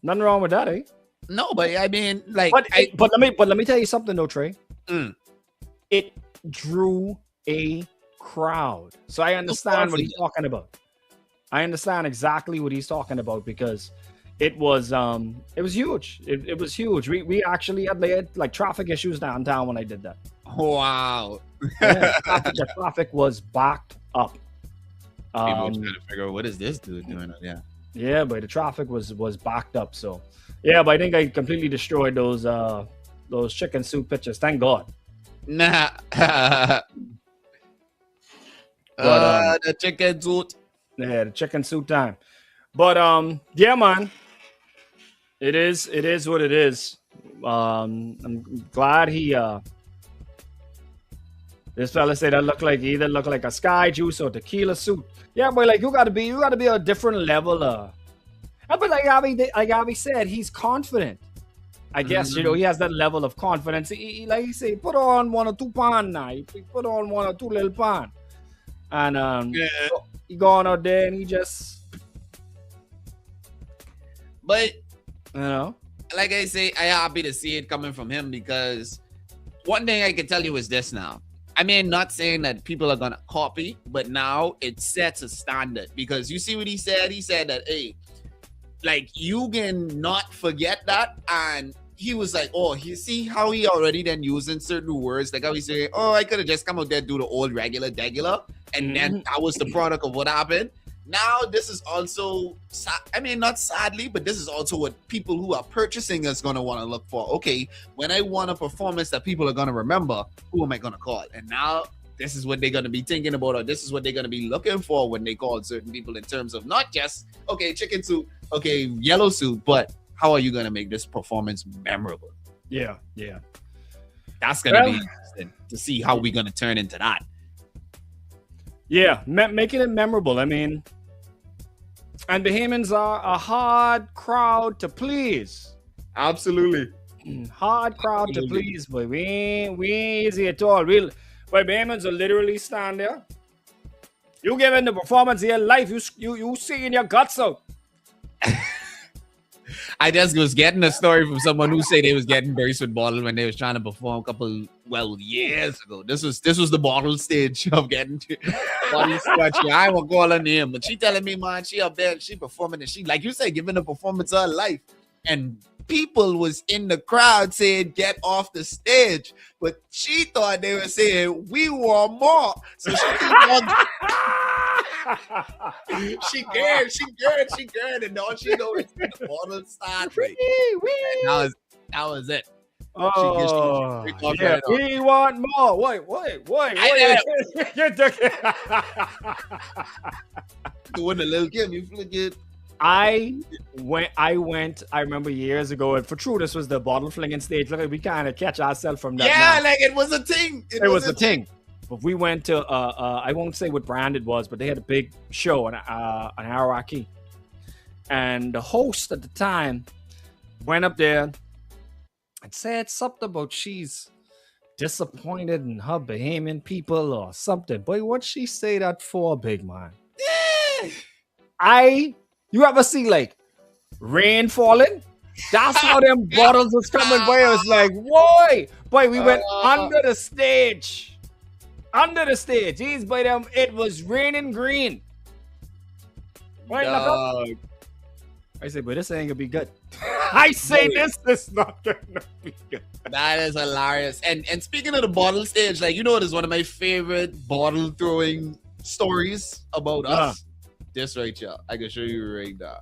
Nothing wrong with that, eh?
No, but I mean, like,
but let me tell you something, though, Trey. It drew a crowd, so I understand what he's talking about. I understand exactly what he's talking about, because it was huge. It was huge. We actually had like traffic issues downtown when I did that.
Wow.
Yeah, the traffic was backed up.
People were trying to figure out, what is this dude doing?
Yeah, but the traffic was backed up. So yeah, but I think I completely destroyed those those chicken soup pictures. Thank God.
Nah.
But
The chicken suit.
yeah, the chicken soup time. But yeah, man, it is what it is. I'm glad he this fella said that either look like a sky juice or tequila soup. Yeah, but like you gotta be a different level. But like Abby said, he's confident. I guess he has that level of confidence. Like he say, put on 1 or 2 pound now. He put on 1 or 2 little pound, and
Yeah.
so he gone out there and he just
But
you know.
like I say, I happy to see it coming from him because one thing I can tell you is this now. I mean, not saying that people are gonna copy, but now it sets a standard because you see what he said. He said that, hey, like you can not forget that, and he was like, oh, you see how he already then using certain words, like how he saying, oh, I could have just come out there and do the old regular, and then that was the product of what happened. Now this is also, I mean, not sadly, but this is also what people who are purchasing is going to want to look for. Okay, when I want a performance that people are going to remember, who am I going to call? And now this is what they're going to be thinking about, or this is what they're going to be looking for when they call certain people in terms of not just, okay, chicken soup, okay, yellow soup, but how are you going to make this performance memorable?
Yeah.
That's going to be interesting to see how we're going to turn into that.
Yeah, making it memorable. I mean, and Bahamians are a hard crowd to please.
Absolutely.
Hard crowd to please, boy. We ain't easy at all. But Bahamians will literally stand there. You giving the performance of your life. You singing your guts out.
I just was getting a story from someone who said they was getting burst with bottle when they was trying to perform a couple years ago. This was the bottle stage of getting to bottle scratching. I won't call her name, but she telling me, man, she up there, she performing, and she, like you said, giving a performance of her life. And people was in the crowd saying, get off the stage. But she thought they were saying, we want more. So she cared, and all she knows is the bottle start. That was it.
Oh, yeah. We want more. Wait. You're
doing a little game. You feel good.
I remember years ago, and for true, this was the bottle flinging stage. Look, we kind of catch ourselves from that.
Yeah,
now.
like it was a thing.
It was a thing. But we went to I won't say what brand it was, but they had a big show in Arawaki. And the host at the time went up there and said something about she's disappointed in her Bahamian people or something. Boy, what'd she say that for, big man? You ever see like rain falling? That's how them bottles was coming, boy. It was like, boy, we went under the stage. Under the stage. Jeez, boy, it was raining green. Right, I say, but this ain't gonna be good. I say this is not gonna be good.
That is hilarious. And speaking of the bottle stage, like, you know what is one of my favorite bottle throwing stories about us? This right here. I can show you right now.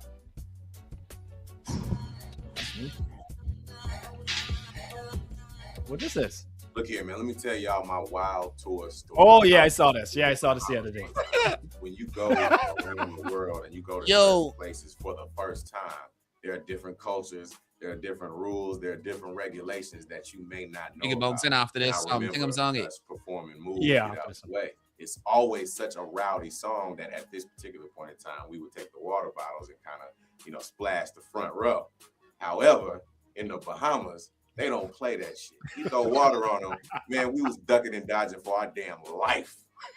What is this?
Look here, man. Let me tell y'all my wild tour story.
Oh, yeah, I saw this. Yeah, I saw this the other day.
When you go around the world and you go to different places for the first time, there are different cultures, there are different rules, there are different regulations that you may not know.
You can bounce in after this. I think I'm song it.
Performing moves
out
the way. It's always such a rowdy song that at this particular point in time, we would take the water bottles and kind of, splash the front row. However, in the Bahamas, they don't play that shit. You throw water on them, man, we was ducking and dodging for our damn life.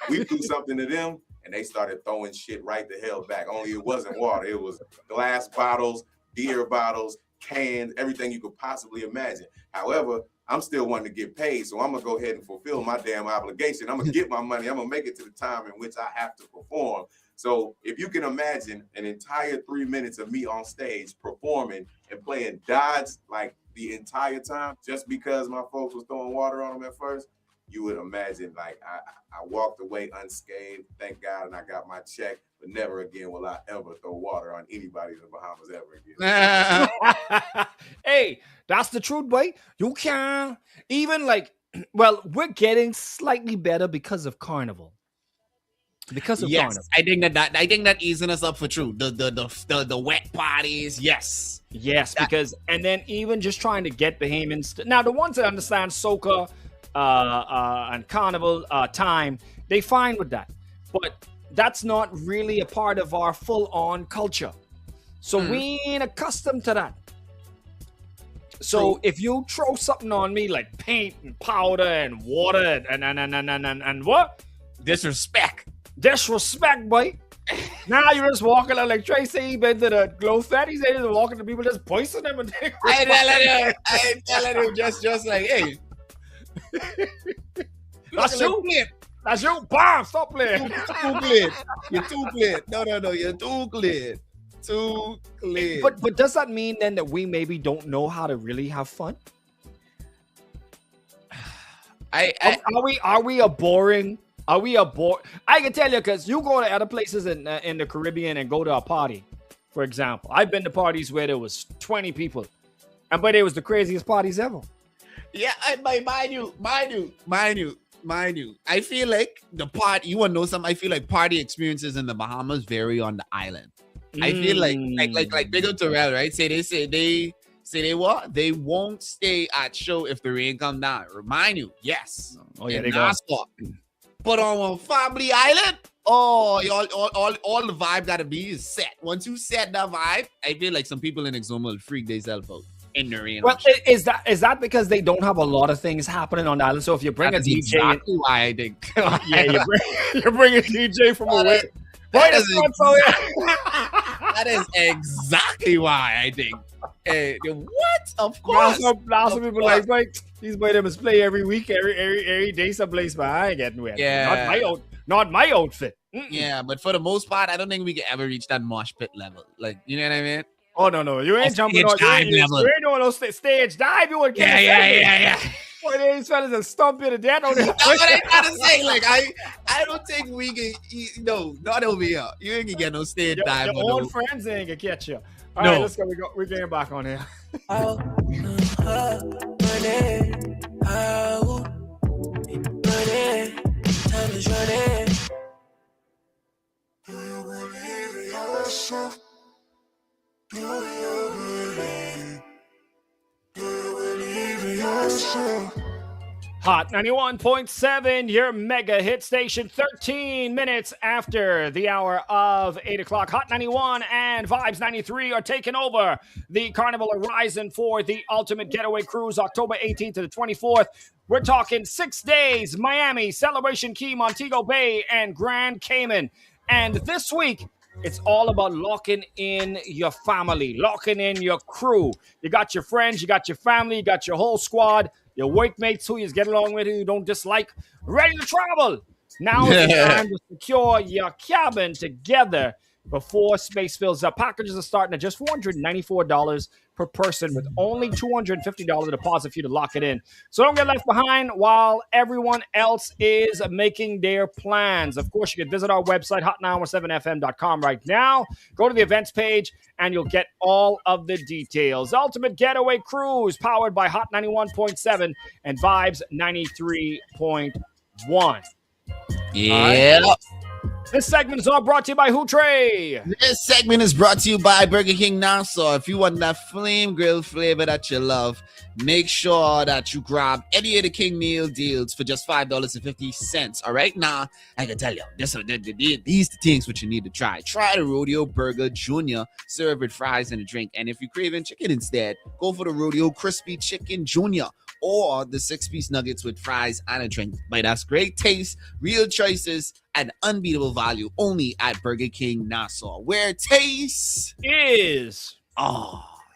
We threw something to them, and they started throwing shit right the hell back. Only it wasn't water. It was glass bottles, beer bottles, cans, everything you could possibly imagine. However, I'm still wanting to get paid, so I'm going to go ahead and fulfill my damn obligation. I'm going to get my money. I'm going to make it to the time in which I have to perform. So if you can imagine an entire 3 minutes of me on stage performing and playing Dodge like the entire time, just because my folks was throwing water on them at first, you would imagine like I walked away unscathed, thank God, and I got my check. but never again will I ever throw water on anybody in the Bahamas ever again.
Hey, that's the truth, boy. You can't even like. Well, we're getting slightly better because of Carnival. Because of
Yes,
Carnival.
I think that easing us up for true. The wet parties, yes.
Yes, because and then even just trying to get Bahamians now the ones that understand soca and carnival time, they fine with that. But that's not really a part of our full-on culture. So we ain't accustomed to that. So if you throw something on me like paint and powder and water and what?
Disrespect.
Disrespect, boy. Now you're just walking like Tracy been to the glow fat. He's just walking to people, just poison them and take.
I telling him just like, hey.
That's you. That's you. Bam! Stop playing.
Too clear. You're too clear. No. You're too clear. Too clear.
But does that mean then that we maybe don't know how to really have fun? Are we a boring? Are we a bore? I can tell you because you go to other places in the Caribbean and go to a party, for example. I've been to parties where there was 20 people, but it was the craziest parties ever.
Yeah, mind you. I feel like the party. You want to know something? I feel like party experiences in the Bahamas vary on the island. I feel like big up Terrell, right? They what? They won't stay at show if the rain come down. Remind you, yes.
Oh yeah, they go.
But on a family island, all the vibe gotta be is set. Once you set that vibe, I feel like some people in Exuma will freak themselves out in the rain.
Well, is that because they don't have a lot of things happening on the island? So if you bring a DJ,
exactly why I think.
Yeah, you bring a DJ from away.
That is exactly why I think. What? Of course.
Lots of people like these boys them must play every week, every day someplace, but I ain't getting wet.
Yeah.
Not my outfit.
Yeah, but for the most part, I don't think we can ever reach that mosh pit level. Like, you know what I mean?
Oh no, you ain't jumping on you ain't doing no stage dive. You would get
yeah.
Boy, these fellas will stump you to death.
That's what I gotta say. Like, I don't think we can. No, not over here. You ain't gonna get no stage dive.
Your own friends ain't gonna catch you. All right, let's go. We're getting back on here.
Time is running.
Hot 91.7, your mega hit station, 13 minutes after the hour of 8 o'clock. Hot 91 and Vibes 93 are taking over the Carnival Horizon for the Ultimate Getaway Cruise, October 18th to the 24th. We're talking 6 days, Miami, Celebration Key, Montego Bay, and Grand Cayman. And this week, it's all about locking in your family, locking in your crew. You got your friends, you got your family, you got your whole squad, your workmates who you get along with, who you don't dislike, ready to travel. Now is the time to secure your cabin together before space fills up. Packages are starting at just $494 per person with only $250 deposit for you to lock it in. So don't get left behind while everyone else is making their plans. Of course, you can visit our website, hot917fm.com right now. Go to the events page, and you'll get all of the details. Ultimate Getaway Cruise, powered by Hot 91.7 and Vibes 93.1.
Yeah.
Right. This segment is all brought to you by Hootrey.
This segment is brought to you by Burger King Nassau. If you want that flame grill flavor that you love, make sure that you grab any of the King meal deals for just $5.50. All right, now I can tell you, these are the things which you need to try. Try the Rodeo Burger Junior, served with fries and a drink. And if you're craving chicken instead, go for the Rodeo Crispy Chicken Junior or the 6-piece nuggets with fries and a drink. But that's great taste, real choices, and unbeatable value only at Burger King Nassau, where taste
is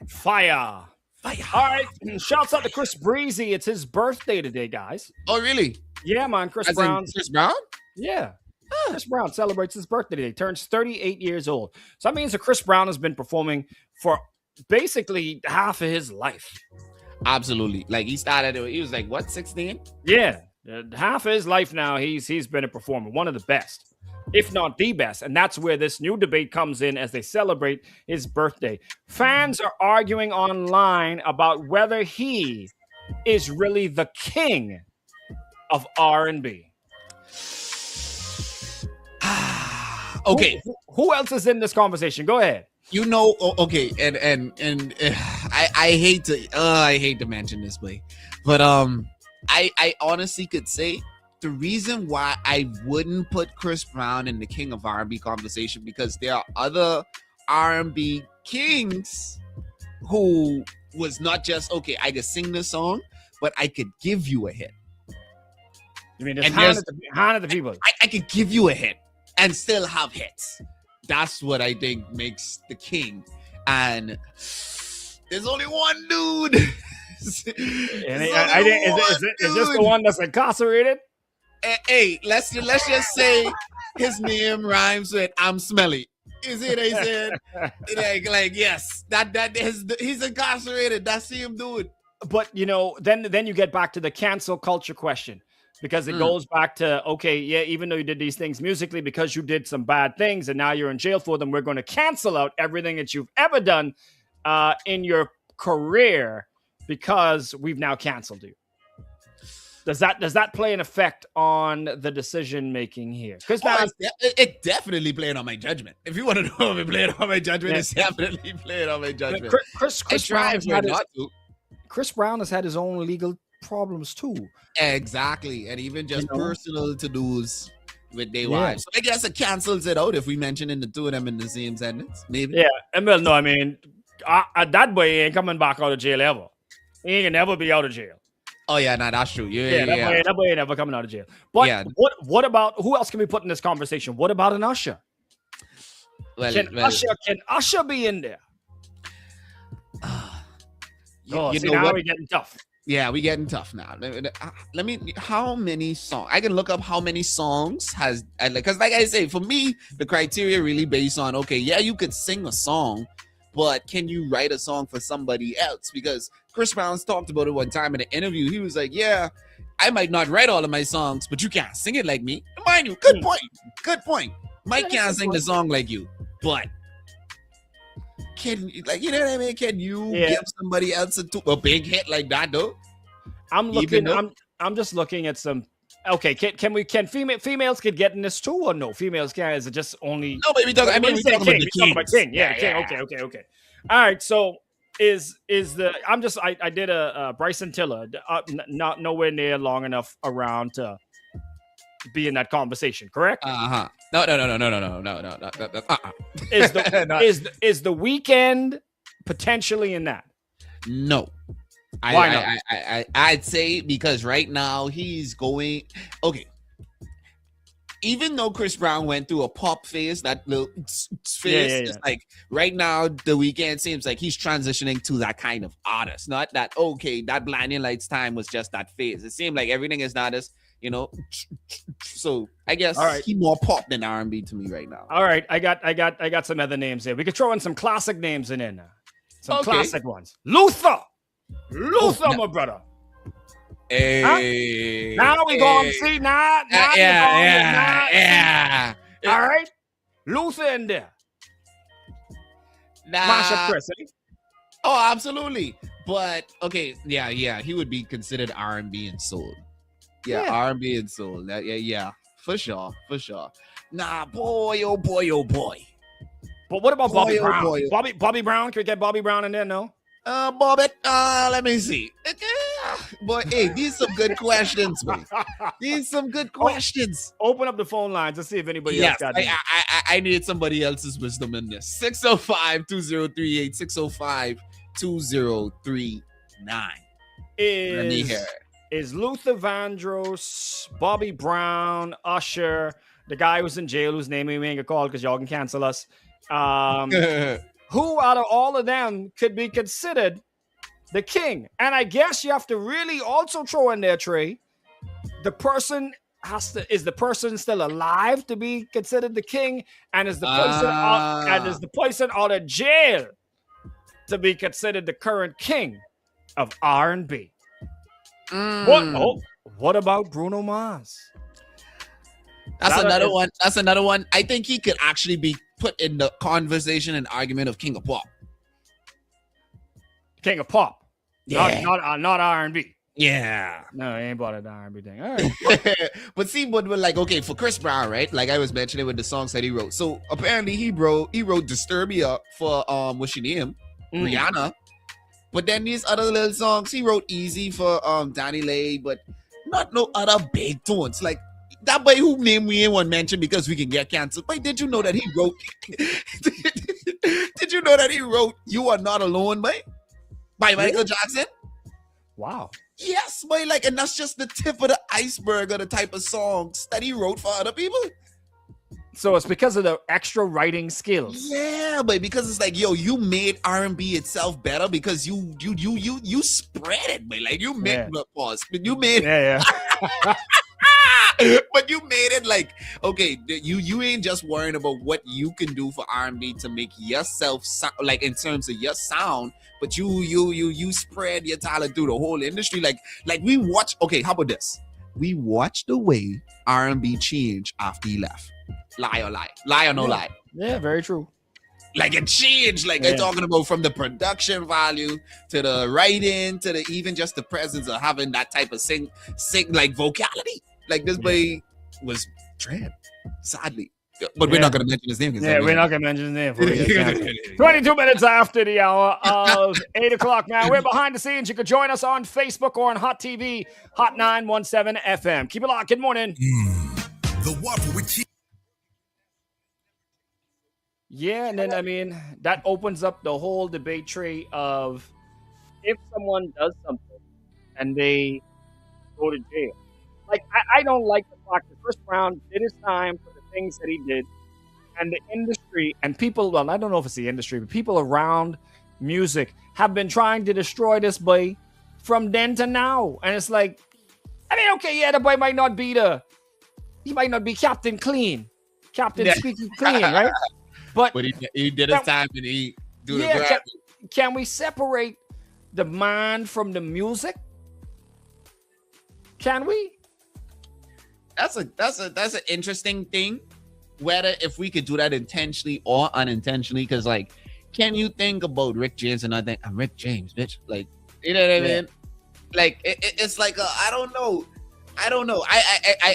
fire.
Fire.
All right, shouts out to Chris Breezy. It's his birthday today, guys.
Oh, really?
Yeah, man. Chris Brown.
Chris Brown?
Yeah. Chris Brown celebrates his birthday today. Turns 38 years old. So that means that Chris Brown has been performing for basically half of his life.
Absolutely. Like he was like, what, 16?
Yeah. Half of his life now, he's been a performer. One of the best. if not the best. And that's where this new debate comes in as they celebrate his birthday. Fans are arguing online about whether he is really the king of R&B.
Okay.
Who else is in this conversation? Go ahead.
You know, okay, and I hate to mention this, but I honestly could say the reason why I wouldn't put Chris Brown in the king of R&B conversation, because there are other R&B kings who was not just, okay, I could sing this song, but I could give you a hit.
You mean there's hundreds of people?
I could give you a hit and still have hits. That's what I think makes the king. And there's only one dude.
Is this the one that's incarcerated?
Hey, let's just say his name rhymes with "I'm smelly." You see what I said? like yes, he's incarcerated. That's him, dude.
But then you get back to the cancel culture question, because it goes back to, okay, yeah, even though you did these things musically, because you did some bad things and now you're in jail for them, we're going to cancel out everything that you've ever done in your career because we've now canceled you. Does that play an effect on the decision making here? Because
it definitely played on my judgment. If you want to know if it played on my judgment, it's definitely played on my judgment.
Chris Brown has had his own legal problems too.
Exactly, and even just personal to-dos with their wives. So I guess it cancels it out if we mentioning the two of them in the same sentence, maybe.
Yeah, and well, no, I mean, that boy ain't coming back out of jail ever. He ain't gonna never be out of jail.
Oh yeah, no, that's true.
That boy ain't ever coming out of jail. But what about, who else can we put in this conversation? What about an Usher? Can Usher be in there? Now we're getting tough.
Yeah, we're getting tough now. Let me, how many songs? I can look up how many songs has, because like I say, for me, the criteria really based on, okay, yeah, you could sing a song, but can you write a song for somebody else? Because Chris Brown's talked about it one time in an interview. He was like, yeah, I might not write all of my songs, but you can't sing it like me. Mind you, good point. Mike can't sing the song like you, but can, like, you know what I mean? Can you give somebody else a big hit like that though?
I'm just looking at some. Okay, can females could get in this too, or no? Females can. Is it just only?
No, but we talking about the king.
Yeah, king. Okay. All right. So is the I did a Bryson Tiller, not nowhere near long enough around to be in that conversation, correct?
No.
Is the Weeknd potentially in that?
No.
Why not?
I'd say because right now he's going, okay. Even though Chris Brown went through a pop phase, that little phase, it's like right now the Weeknd seems like he's transitioning to that kind of artist. Not that, okay, that Blinding Lights time was just that phase. It seemed like everything is not as, so I guess he's more pop than R&B to me right now.
All right, I got some other names here. We could throw in some classic names in there. Some classic ones. Luther, my brother.
Hey,
now we going to see now.
Yeah.
All right, Luther in there. Marsha Chris.
Oh, absolutely. But okay, yeah, he would be considered R&B and soul. Yeah, R&B and soul. For sure. Nah, boy.
But what about Bobby Brown? Bobby Brown? Could we get Bobby Brown in there? No.
Bobby. Let me see. Boy, hey, these some good questions, man. These some good questions.
Open up the phone lines and see if anybody else got it.
I need somebody else's wisdom in this. 605-2038, 605-2039. Let me hear it.
Is Luther Vandross, Bobby Brown, Usher, the guy who's in jail whose name we ain't gonna call because y'all can cancel us. Who out of all of them could be considered the king? And I guess you have to really also throw in there, Trey, is the person still alive to be considered the king? And is the person out of jail to be considered the current king of R&B? What about Bruno Mars?
That's
That
another
is-
one. That's another one. I think he could actually be put in the conversation and argument of King of Pop.
King of Pop.
Yeah.
Not R&B.
Yeah.
No, he ain't bought an R&B thing. All right.
But see, but we're like, okay, for Chris Brown, right? Like I was mentioning with the songs that he wrote. So apparently he wrote Disturbia for what's your name? Rihanna. But then these other little songs, he wrote Easy for Danny Lay, but not no other big tunes. Like that boy who name we ain't one mention because we can get canceled. But did you know that he wrote did you know that he wrote You Are Not Alone, boy? By Michael Jackson?
Wow.
Yes, boy, like, and that's just the tip of the iceberg of the type of songs that he wrote for other people.
So it's because of the extra writing skills.
Yeah, but because it's like, yo, you made R&B itself better because you spread it, but like you made pause, but you made but you made it like, okay, you ain't just worrying about what you can do for R&B to make yourself sound, like in terms of your sound, but you spread your talent through the whole industry. Like we watch. Okay, how about this? We watch the way R&B change after he left. Lie or no lie.
Yeah, very true.
Like it changed. Like they're talking about from the production value to the writing to the even just the presence of having that type of sing like vocality. Like this boy was dread, sadly. But we're not going to mention his name.
Yeah, we're not going to mention his name. 22 minutes after the hour of 8 o'clock now. We're behind the scenes. You can join us on Facebook or on Hot TV, Hot 917 FM. Keep it locked. Good morning.
The Waffle with Cheese.
Yeah, and then, I mean, that opens up the whole debate tree of if someone does something and they go to jail. Like, I don't like the fact that Chris Brown did his time for the things that he did, and the industry and people, well, I don't know if it's the industry, but people around music have been trying to destroy this boy from then to now. And it's like, I mean, okay, yeah, the boy might not be he might not be Captain Clean, Captain Squeaky Clean, right? But
he did his time and he do the
can we separate the man from the music? Can we?
That's an interesting thing. Whether if we could do that intentionally or unintentionally, because like, can you think about Rick James and I think I'm Rick James, bitch? Like, you know what I mean? Like it's like I don't know. I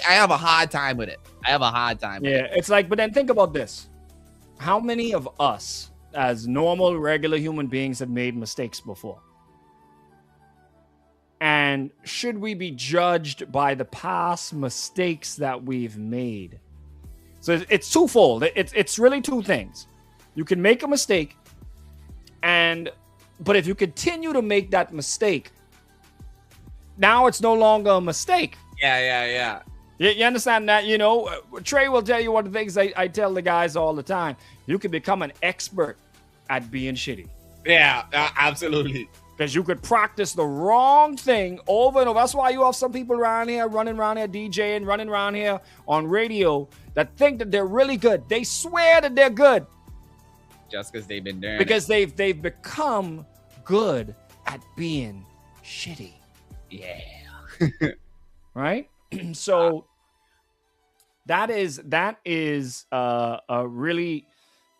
have a hard time with it.
It's like, but then think about this. How many of us, as normal, regular human beings, have made mistakes before? And should we be judged by the past mistakes that we've made? So it's twofold. It's really two things. You can make a mistake, but if you continue to make that mistake, now it's no longer a mistake.
Yeah.
You understand that? You know, Trey will tell you one of the things I tell the guys all the time. You can become an expert at being shitty.
Yeah, absolutely.
Because you could practice the wrong thing over and over. That's why you have some people around here running around here DJing, running around here on radio that think that they're really good. They swear that they're good.
Just because they've been doing
because they've become good at being shitty.
Yeah.
Right? So that is a really,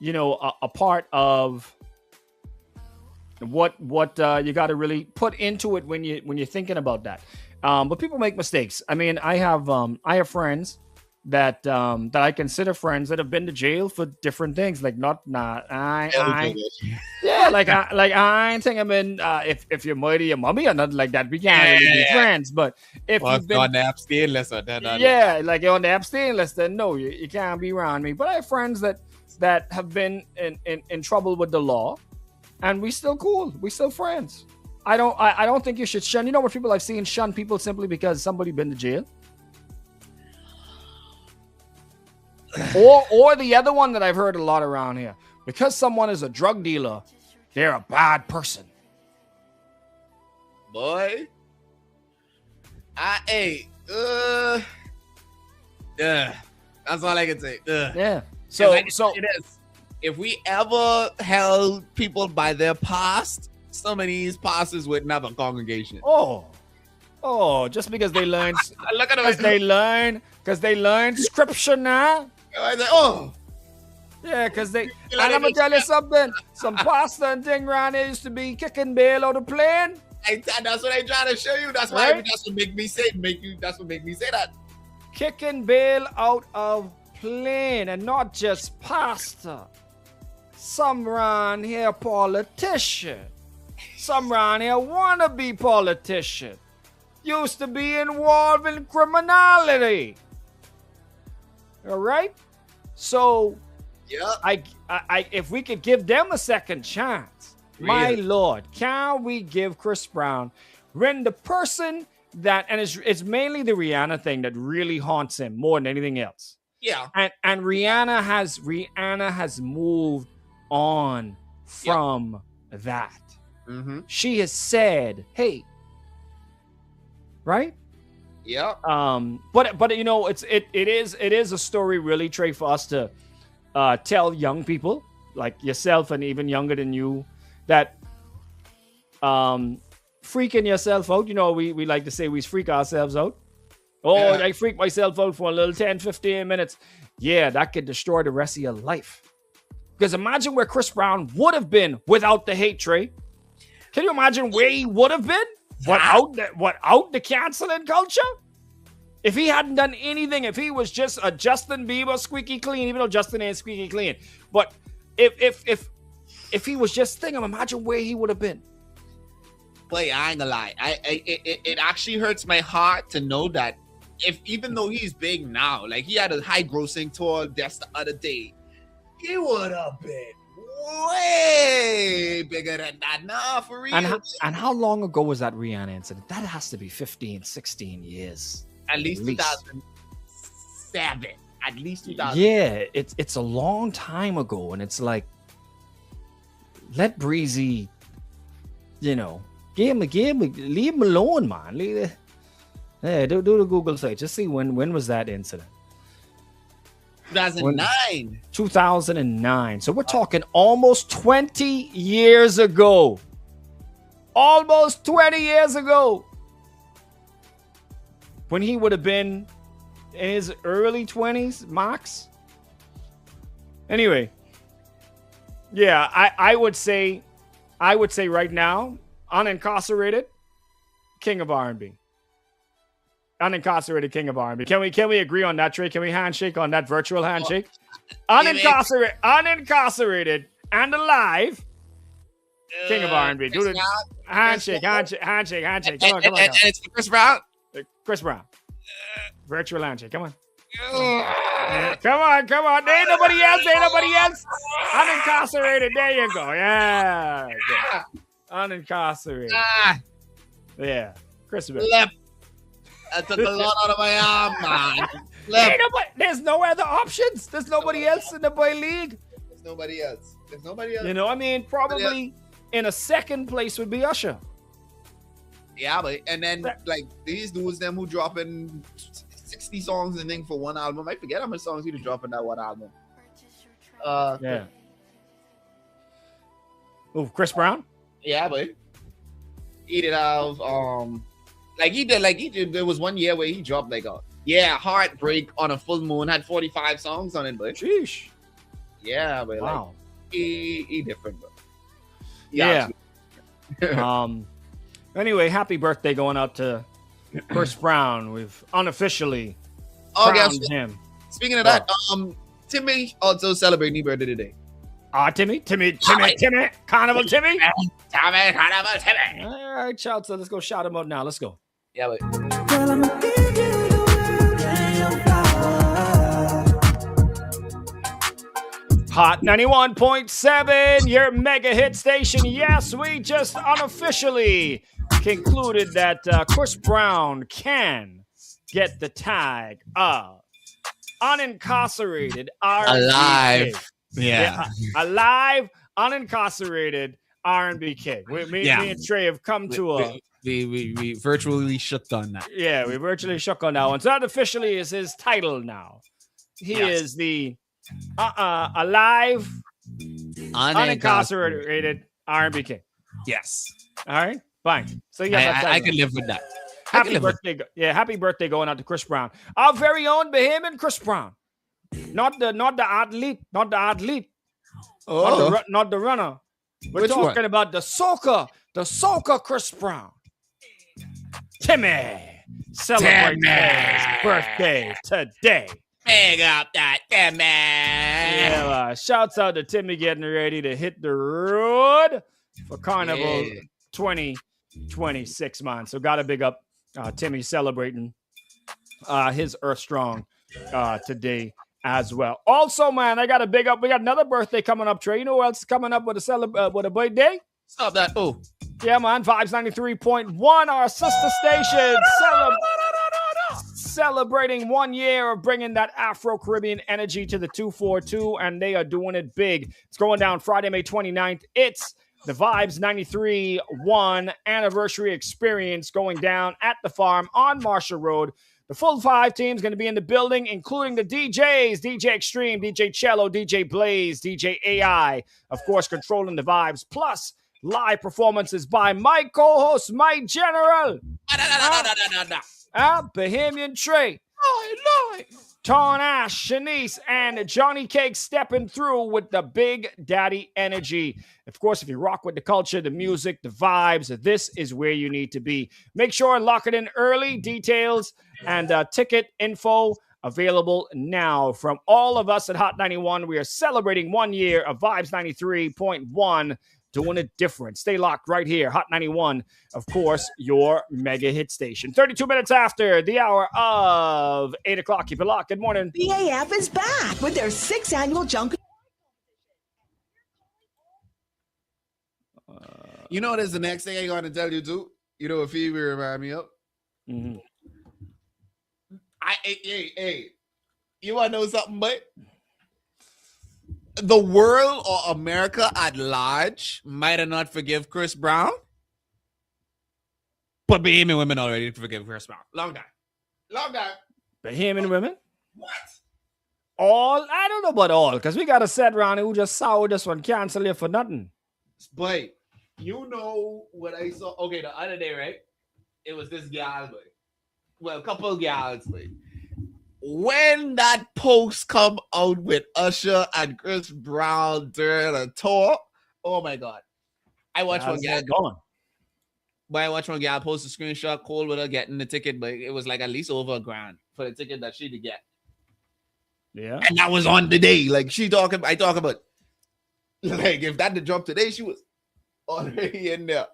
you know, a part of what you got to really put into it when you're thinking about that. But people make mistakes. I mean, I have friends that I consider friends that have been to jail for different things. Like I ain't think I'm in. If you murder your mommy or nothing like that, we can't really be friends. But if you've been
on the Epstein list or that,
like you're on the Epstein list, then no, you can't be around me. But I have friends that have been in trouble with the law, and we still cool. We still friends. I don't think you should shun. You know what people I've seen shun people simply because somebody been to jail. Or the other one that I've heard a lot around here. Because someone is a drug dealer, they're a bad person.
Boy. That's all I can say.
Yeah. So
it is. If we ever held people by their past, some of these pastors would never congregation.
Oh. Oh, just because they learned,
Look at
because they learned scripture now.
I was like, oh,
Yeah, because they.
like
And I'm gonna
it's-
tell you something. Some pastor and thing around here used to be kicking bail out of plane.
that's what I trying to show you. That's why
Right?
that's what make me say that's what make me say that.
Kicking bail out of plane, and not just pastor. Some round here politician. Some round here wannabe politician. Used to be involved in criminality. All right? So
Yeah.
if we could give them a second chance, my
Really?
Lord, can we give Chris Brown when the person that, and it's mainly the Rihanna thing that really haunts him more than anything else.
Yeah.
And Rihanna has moved on from that.
Mm-hmm.
She has said, "Hey," right?
Yeah.
But you know, it is a story really, Trey, for us to tell young people like yourself and even younger than you that freaking yourself out. You know, we like to say we freak ourselves out. Oh,
Yeah.
I freak myself out for a little 10, 15 minutes. Yeah, that could destroy the rest of your life. Because imagine where Chris Brown would have been without the hate, Trey. Can you imagine where he would have been without the canceling culture? If he hadn't done anything, if he was just a Justin Bieber squeaky clean, even though Justin ain't squeaky clean, but if he was just thinking, imagine where he would have been.
Play, I ain't gonna lie. It actually hurts my heart to know that even though he's big now, like he had a high grossing tour just the other day, he would have been way bigger than that. Nah, for real.
And how long ago was that Rihanna incident? That has to be 15, 16 years.
At least
At least.
2007. At least 2000.
Yeah, it's a long time ago, and it's like, let Breezy, you know, leave him alone, man. Yeah, do the Google search. Just see when was that incident.
2009.
2009. So we're talking almost 20 years ago. Almost 20 years ago. When he would have been in his early 20s, max. Anyway. Yeah, I would say right now, unincarcerated, king of R&B. Unincarcerated king of R&B. Can we agree on that, Trey? Can we handshake on that virtual handshake? Unincarcerated and alive, king of R&B. Do the handshake. Come on.
And it's Chris Brown.
Chris Brown. Virtual handshake. Come on. Come on. There ain't nobody else. Unincarcerated. There you go. Yeah. Good. Unincarcerated. Yeah. Chris Brown.
Left. I took a lot out of my arm, man. Left.
There's no other options. There's nobody else in the boy league.
There's nobody else.
You know, I mean, probably in a second place would be Usher.
Yeah, but and then like these dudes, them who dropping 60 songs and thing for one album. I forget how many songs he drop in that one album.
Yeah. Oh, Chris Brown?
Yeah, but he did have he did there was one year where he dropped like Heartbreak on a full moon, had 45 songs on it, but
sheesh.
Yeah, but
wow.
Like he different, bro.
Yeah. Anyway, happy birthday going out to Chris Brown. We've unofficially crowned him.
Speaking of that, Timmy also celebrating his birthday today.
Timmy. Carnival Timmy.
Carnival Timmy.
All right, shout. So let's go shout him out now. Let's go.
Yeah, but
Hot 91.7, your mega hit station. Yes, we just unofficially concluded that Chris Brown can get the tag of unincarcerated R&B
alive.
King. Yeah, alive, unincarcerated R&B king. Me and Trey have come to a...
We virtually shook on that.
Yeah, we virtually shook on that one. So that officially is his title now. He is the alive, unincarcerated R&B king.
Yes.
All right, fine. So yes,
I can live with that.
Happy birthday. Yeah, happy birthday going out to Chris Brown. Our very own Bahamian Chris Brown. Not the athlete, not the athlete,
Oh,
not the runner. We're
which one?
talking about the soca Chris Brown. Timmy celebrating his birthday today.
Big up that Timmy.
Yeah, shouts out to Timmy getting ready to hit the road for Carnival 2026, man. So got to big up Timmy celebrating his Earth Strong today as well. Also, man, I got to big up. We got another birthday coming up, Trey. You know who else is coming up with a birthday?
Stop that. Oh.
Yeah, man. Vibes 93.1, our sister station, celebrating 1 year of bringing that Afro-Caribbean energy to the 242, and they are doing it big. It's going down Friday, May 29th. It's the Vibes 93.1 anniversary experience going down at the farm on Marshall Road. The full 5 teams going to be in the building, including the DJs, DJ Extreme, DJ Cello, DJ Blaze, DJ AI, of course, controlling the vibes, plus live performances by my co-host, my general, Bahamian Trey, Ton Ash, Shanice, and Johnny Cake stepping through with the Big Daddy energy. Of course, if you rock with the culture, the music, the vibes, this is where you need to be. Make sure and lock it in early. Details and ticket info available now. From all of us at Hot 91, we are celebrating 1 year of Vibes 93.1. Doing it different. Stay locked right here. Hot 91, of course, your mega hit station. 32 minutes after the hour of 8 o'clock. Keep it locked. Good morning.
BAF is back with their 6th annual junk.
You know, that's the next thing I got to tell you, too. You know, if he remind me up.
Mm-hmm.
Hey, you want to know something, but the world or America at large might have not forgive Chris Brown, but Bahamian women already forgive Chris Brown. Long time.
Bahamian women?
What?
All? I don't know about all, because we got a set round who just sour this one, cancel it for nothing.
But you know what I saw? Okay, the other day, right? It was this gal, boy. Well, a couple of gals, boy. When that post come out with Usher and Chris Brown during a tour, oh my God. I watched one gal
going.
But I watched one gal post a screenshot, call with her getting the ticket, but it was like at least over $1,000 for the ticket that she did get.
Yeah.
And that was on the day. Like I talk about, like if that did drop today, she was already in there.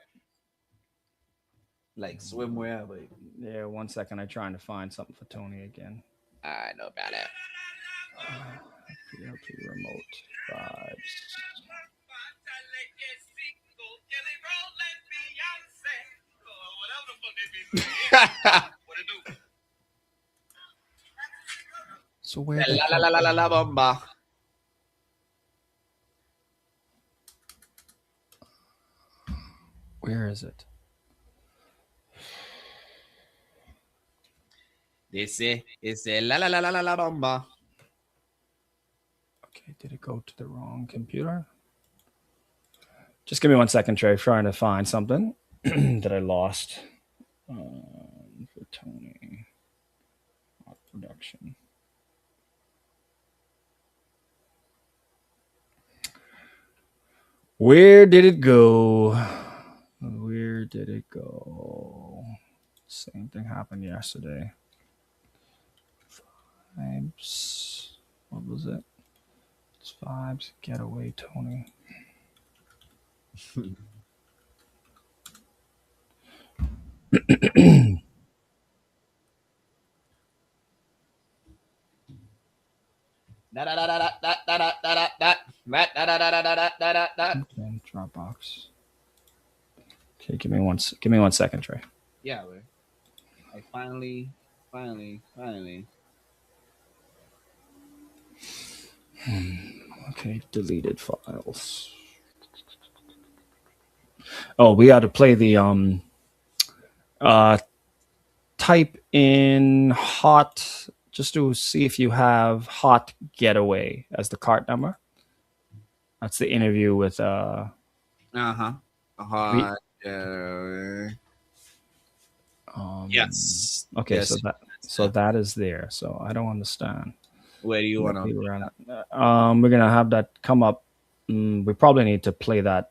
Like swimwear, but
yeah, 1 second. I'm trying to find something for Tony again.
I know about it.
PLP remote vibes. So where?
La bomba.
Where is it?
It's a la bomba.
Okay, did it go to the wrong computer? Just give me 1 second, Trey. Trying to find something that I lost for Tony. Production. Where did it go? Where did it go? Same thing happened yesterday. Vibes. What was it? It's Vibes. Getaway, Tony. Dropbox. Okay, give me one second, Trey.
Yeah, I finally.
Okay, deleted files. Oh, we had to play the type in hot just to see if you have hot getaway as the cart number. That's the interview with
Hot getaway. Yes.
Okay,
Yes.
so that is there. So I don't understand.
Where do you want to?
We're gonna have that come up. We probably need to play that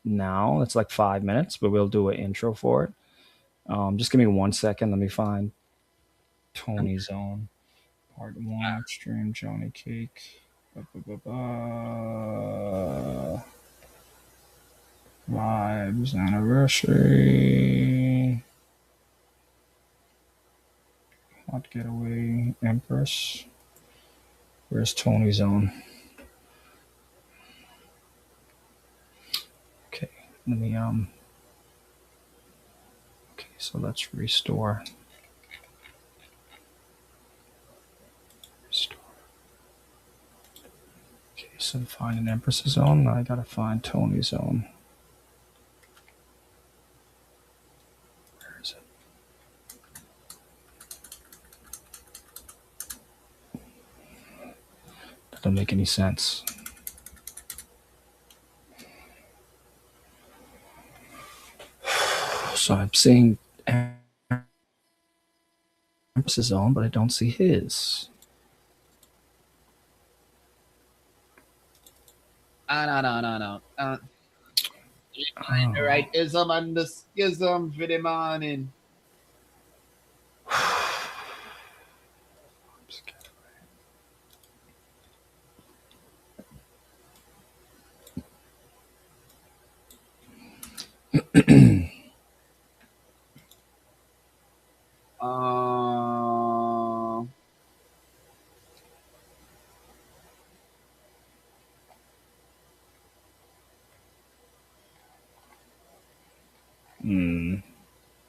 now. It's like 5 minutes, but we'll do an intro for it. Just give me 1 second. Let me find Tony Zone Part 1 Extreme Johnny Cake. Vibes Anniversary. Hot Getaway Empress. Where's Tony Zone? Okay, let me okay, so let's restore. Okay, so to find an Empress Zone, I gotta find Tony Zone. Where is it? That doesn't make any sense. So I'm seeing Empress Zone, but I don't see his.
No. Find the right ism and the schism for the morning.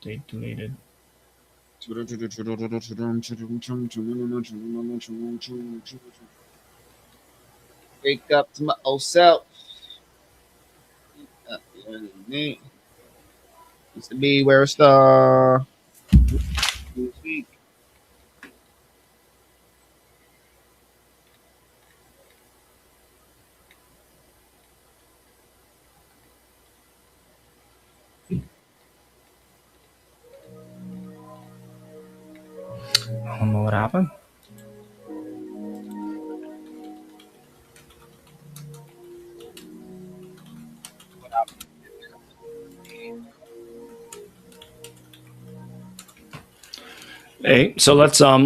Date deleted.
Wake up to my old self. Used to be where a star. This week.
I don't know what happened. Hey, so let's let's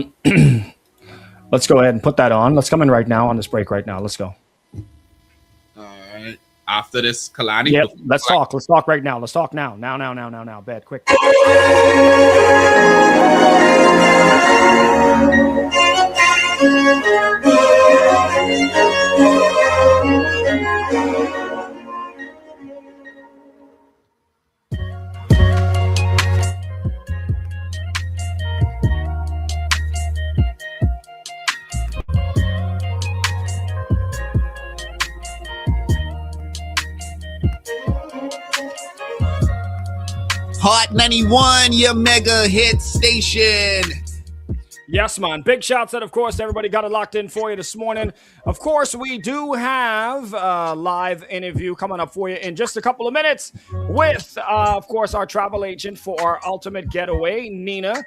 go ahead and put that on. Let's come in right now on this break right now. Let's go.
All right. After this Kalani.
Yep. Let's talk. Let's talk right now. Let's talk now. Now. Bed, quick.
Hot 91, your mega hit station.
Yes, man. Big shouts out, of course, everybody got it locked in for you this morning. Of course, we do have a live interview coming up for you in just a couple of minutes with, of course, our travel agent for our ultimate getaway, Nina.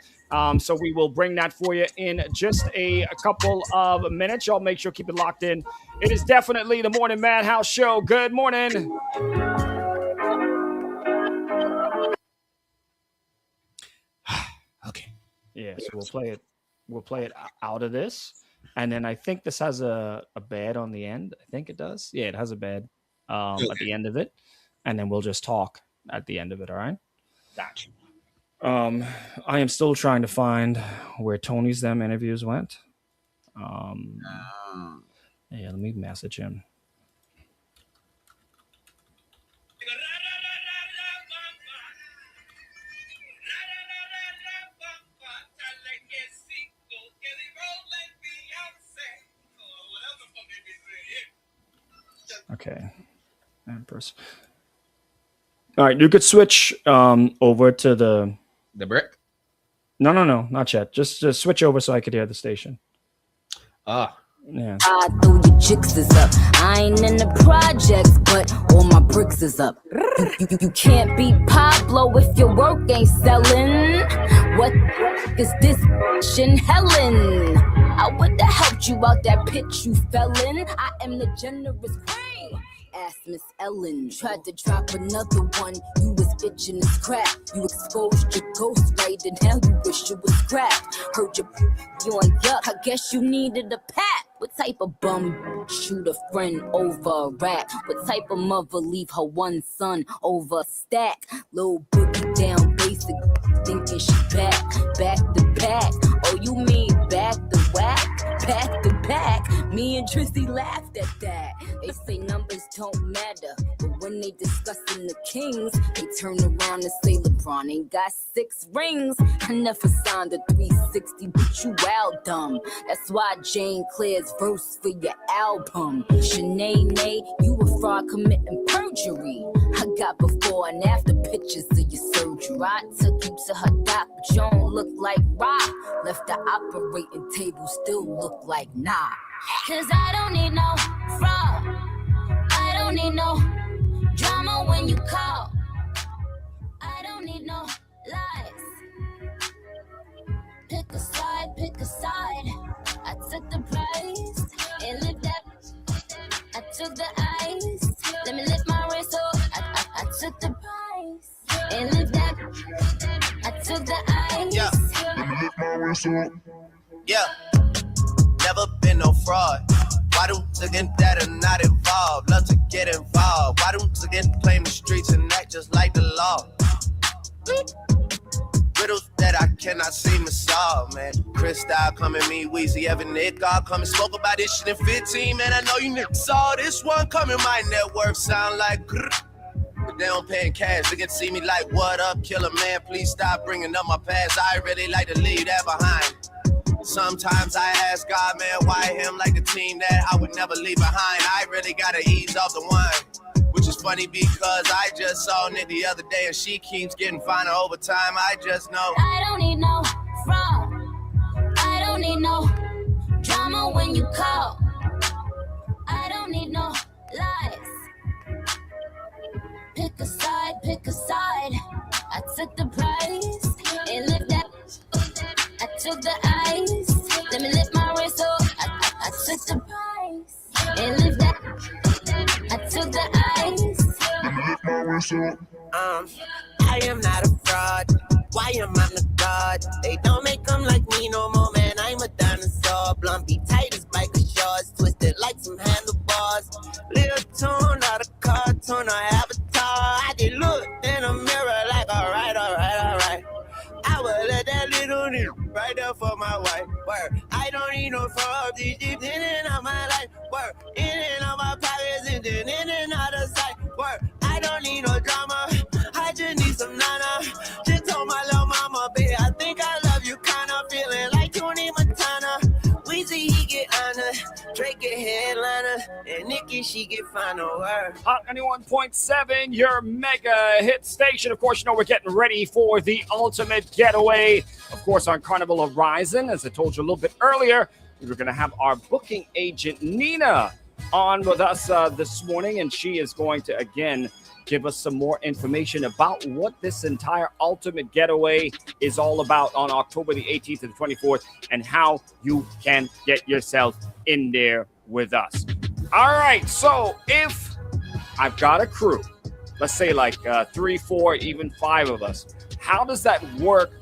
So we will bring that for you in just a couple of minutes. Y'all make sure keep it locked in. It is definitely the Morning Madhouse Show. Good morning.
Okay.
Yeah, so we'll play it. We'll play it out of this, and then I think this has a bed on the end. I think it does. Yeah, it has a bed at the end of it, and then we'll just talk at the end of it. All right.
Gotcha.
I am still trying to find where Tony's them interviews went. Yeah, let me message him. Okay. Empress. All right, you could switch over to the
brick.
No, not yet. Just switch over so I could hear the station. Yeah.
I throw your chicks is up. I ain't in the projects, but all my bricks is up. You can't beat Pablo if your work ain't selling. What is this in Helen? I would've helped you out that pit you fell in. I am the generous queen. Ask Miss Ellen. Tried to drop another one. You was itching to scrap. You exposed your ghost right, and hell you wish you was scrapped. Heard you on yuck. I guess you needed a pat. What type of bum shoot a friend over a rat? What type of mother leave her one son over a stack? Little boogie down basic, thinking she back to back. Oh, you mean back to whack? Back to back. Me and Trissy laughed at that. They say numbers don't matter, but when they discussing the Kings, they turn around and say LeBron ain't got 6 rings. I never signed a 360, but you wild dumb. That's why Jane Claire's verse for your album. Shanae, you a fraud committing perjury. I got before and after pictures of your surgery. I took you to her doc, but you don't look like rock. Left the operating table, still look like nah. Cause I don't need no fraud. I don't need no drama when you call. I don't need no lies. Pick a side, pick a side. I took the prize and lived that. I took the ice. Let me lift my wrist up. I took the prize and lived that. I took the ice.
Yeah. Let me lift my wrist up. Yeah. Never been no fraud. Why do again that are not involved? Love to get involved. Why do again claim the streets and act just like the law? Riddles that I cannot seem to solve, man. Chris Style coming, me, Weezy, Evan, Nick, all coming. Spoke about this shit in 15, man. I know you niggas saw this one coming. My net worth sound like grrr. But they don't pay in cash. They can see me like, what up, killer man? Please stop bringing up my past. I really like to leave that behind. Sometimes I ask God, man, why him like the team that I would never leave behind? I really gotta ease off the wine, which is funny because I just saw Nick the other day and she keeps getting finer over time. I just know
I don't need no fraud. I don't need no drama when you call. I don't need no lies. Pick a side, pick a side. I took the prize and lived that. I took the ice. Let me lift my wrist up. I took the prize and lived that. I took the ice.
Let me lift my wrist up. I am not a fraud. Why am I the god? They don't make them like me no more, man. I'm a dinosaur. Blumpy tight as biker shorts, twisted like some handlebars. Little tune out of cartoon or avatar. I did look in the mirror like, alright. I will let that little nigga right there for my wife. Word. I don't need no fraud. These deep in and out my life. Word. In and out my pockets and then in and out of sight. Word. I don't need no drama. I just need some nana. Just told my little mama, baby, I think I love you, kinda feeling like Tony Montana. Weezy, he get honor. Drake get headliner. And Nicki, she get final word.
Hot 91.7, your mega hit station. Of course, you know we're getting ready for the ultimate getaway. Of course, on Carnival Horizon, as I told you a little bit earlier, we were going to have our booking agent, Nina, on with us this morning. And she is going to, again, give us some more information about what this entire ultimate getaway is all about on October the 18th and the 24th and how you can get yourself in there with us. All right, so if I've got a crew, let's say like 3, 4, even 5 of us, how does that work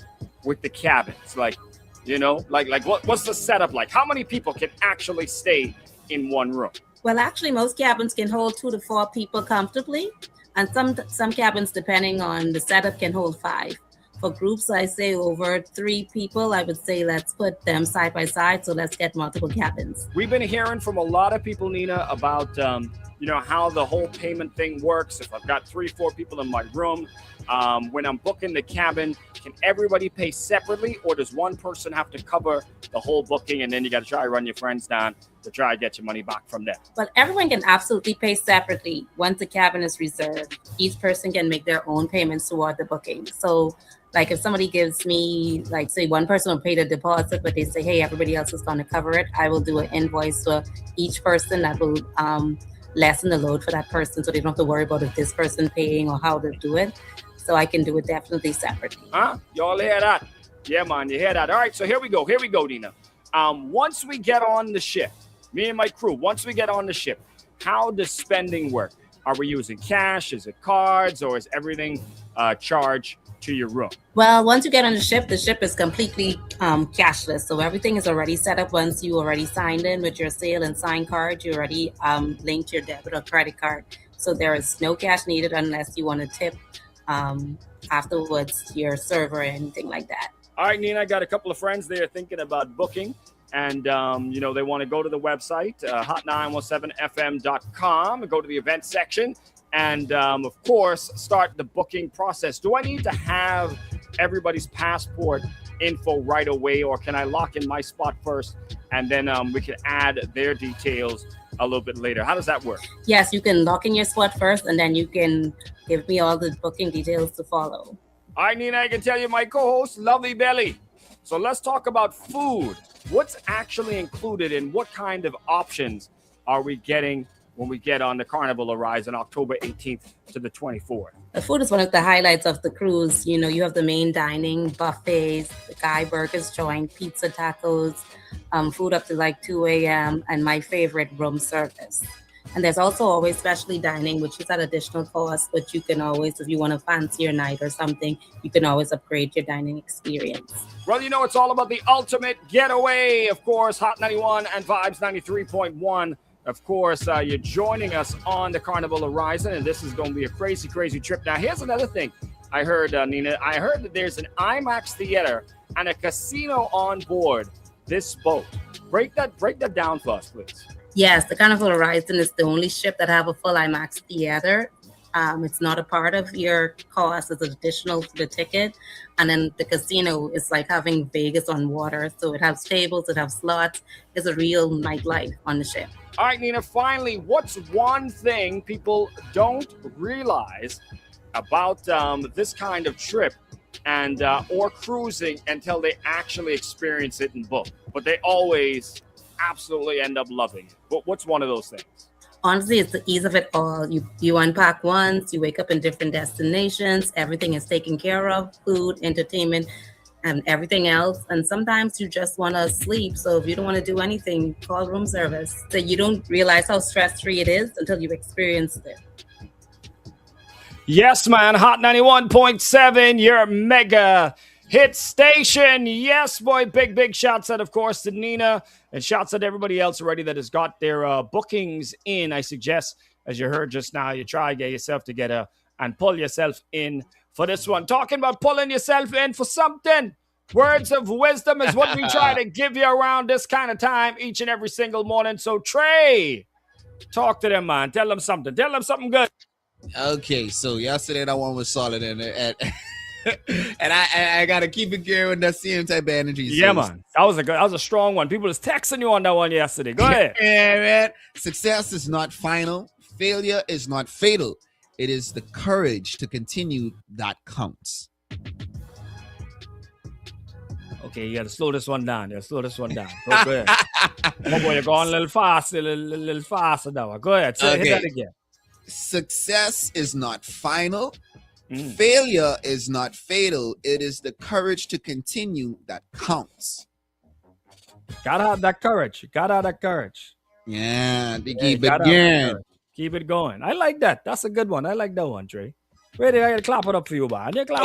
with the cabins? Like, you know, like what's the setup like? How many people can actually stay in one room?
Well, actually, most cabins can hold 2 to 4 people comfortably. And some cabins, depending on the setup, can hold 5. For groups, I say over 3 people, I would say let's put them side by side. So let's get multiple cabins.
We've been hearing from a lot of people, Nina, about how the whole payment thing works. If I've got 3, 4 people in my room, when I'm booking the cabin, can everybody pay separately, or does one person have to cover the whole booking, and then you got to try to run your friends down to try to get your money back from them?
Well, everyone can absolutely pay separately once the cabin is reserved. Each person can make their own payments toward the booking. So, like if somebody gives me, like say one person will pay the deposit, but they say, hey, everybody else is going to cover it, I will do an invoice for each person that will lessen the load for that person, so they don't have to worry about if this person paying or how to do it. So I can do it definitely separately.
Y'all hear that? Yeah, man, you hear that? All right, so here we go, Nina. Once we get on the ship, me and my crew, once we get on the ship, how does spending work? Are we using cash? Is it cards? Or is everything charged to your room?
Well, once you get on the ship is completely cashless. So everything is already set up once you already signed in with your sale and sign card. You already linked your debit or credit card. So there is no cash needed unless you want to tip afterwards your server or anything like that.
All right, Nina, I got a couple of friends there thinking about booking. And, they want to go to the website, hot917fm.com, and go to the event section. And, of course, start the booking process. Do I need to have everybody's passport info right away, or can I lock in my spot first and then we can add their details a little bit later? How does that work?
Yes, you can lock in your spot first, and then you can give me all the booking details to follow.
All right, Nina, I can tell you my co-host, Lovely Belly. So let's talk about food. What's actually included and what kind of options are we getting when we get on the Carnival Horizon October 18th to the 24th?
The food is one of the highlights of the cruise. You have the main dining, buffets, the Guy Burgers joint, pizza, tacos, food up to like 2 a.m., and my favorite, room service. And there's also always specialty dining, which is at additional cost, but you can always, if you want a fancier night or something, you can always upgrade your dining experience.
Well, it's all about the ultimate getaway. Of course, Hot 91 and Vibes 93.1. Of course, you're joining us on the Carnival Horizon, and this is going to be a crazy, crazy trip. Now, here's another thing I heard, Nina. I heard that there's an IMAX theater and a casino on board this boat. Break that down for us, please.
Yes, the Carnival Horizon is the only ship that have a full IMAX theater. It's not a part of your cost. It's additional to the ticket. And then the casino is like having Vegas on water. So it has tables, it has slots. It's a real nightlife on the ship.
All right, Nina, finally, what's one thing people don't realize about this kind of trip and or cruising until they actually experience it and book? But they always absolutely end up loving it. But what's one of those things?
Honestly, it's the ease of it all. You unpack once, you wake up in different destinations, everything is taken care of, food, entertainment, and everything else. And sometimes you just want to sleep. So if you don't want to do anything, call room service. So you don't realize how stress-free it is until you've experienced it.
Yes, man. Hot 91.7, your mega hit station. Yes, boy. Big shouts out, of course, to Nina, and shouts out to everybody else already that has got their bookings in. I suggest, as you heard just now, you try to get yourself together and pull yourself in for this one. Talking about pulling yourself in for something. Words of wisdom is what we try to give you around this kind of time each and every single morning. So, Trey, talk to them, man. Tell them something. Tell them something good.
Okay, so yesterday that one was solid, and I gotta keep it going with that same type of energy.
Yeah, man, that was a strong one. People was texting you on that one yesterday. Go ahead.
Yeah, man. Success is not final. Failure is not fatal. It is the courage to continue that counts.
Okay, you got to slow this one down. Go ahead. Oh boy, you're going a little faster now. Go ahead. Hit that again.
Success is not final. Failure is not fatal. It is the courage to continue that counts.
Gotta have that courage.
Yeah, to keep it going.
Keep it going. I like that. That's a good one. I like that one, Trey. Ready? I gotta clap it up for you, man. Bless up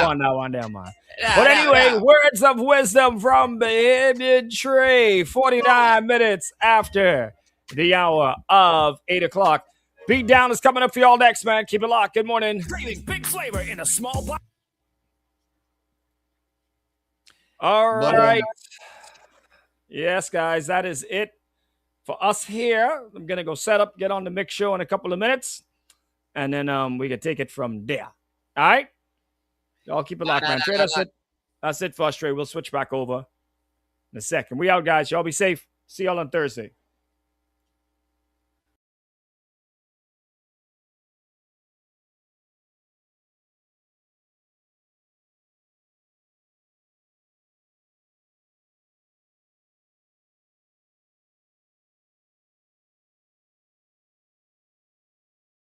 on that one there, man. But anyway, words of wisdom from Behaved Trey. 49 minutes after the hour of 8 o'clock. Beat Down is coming up for y'all next, man. Keep it locked. Good morning.
Creating big flavor in a small box.
All right. Yes, guys, that is it For us here, I'm gonna go set up, get on the mix show in a couple of minutes, and then we can take it from there. All right, y'all keep it locked, man. Trey, that's it. That's it for us, Trey. We'll switch back over in a second. We out, guys. Y'all be safe. See y'all on Thursday.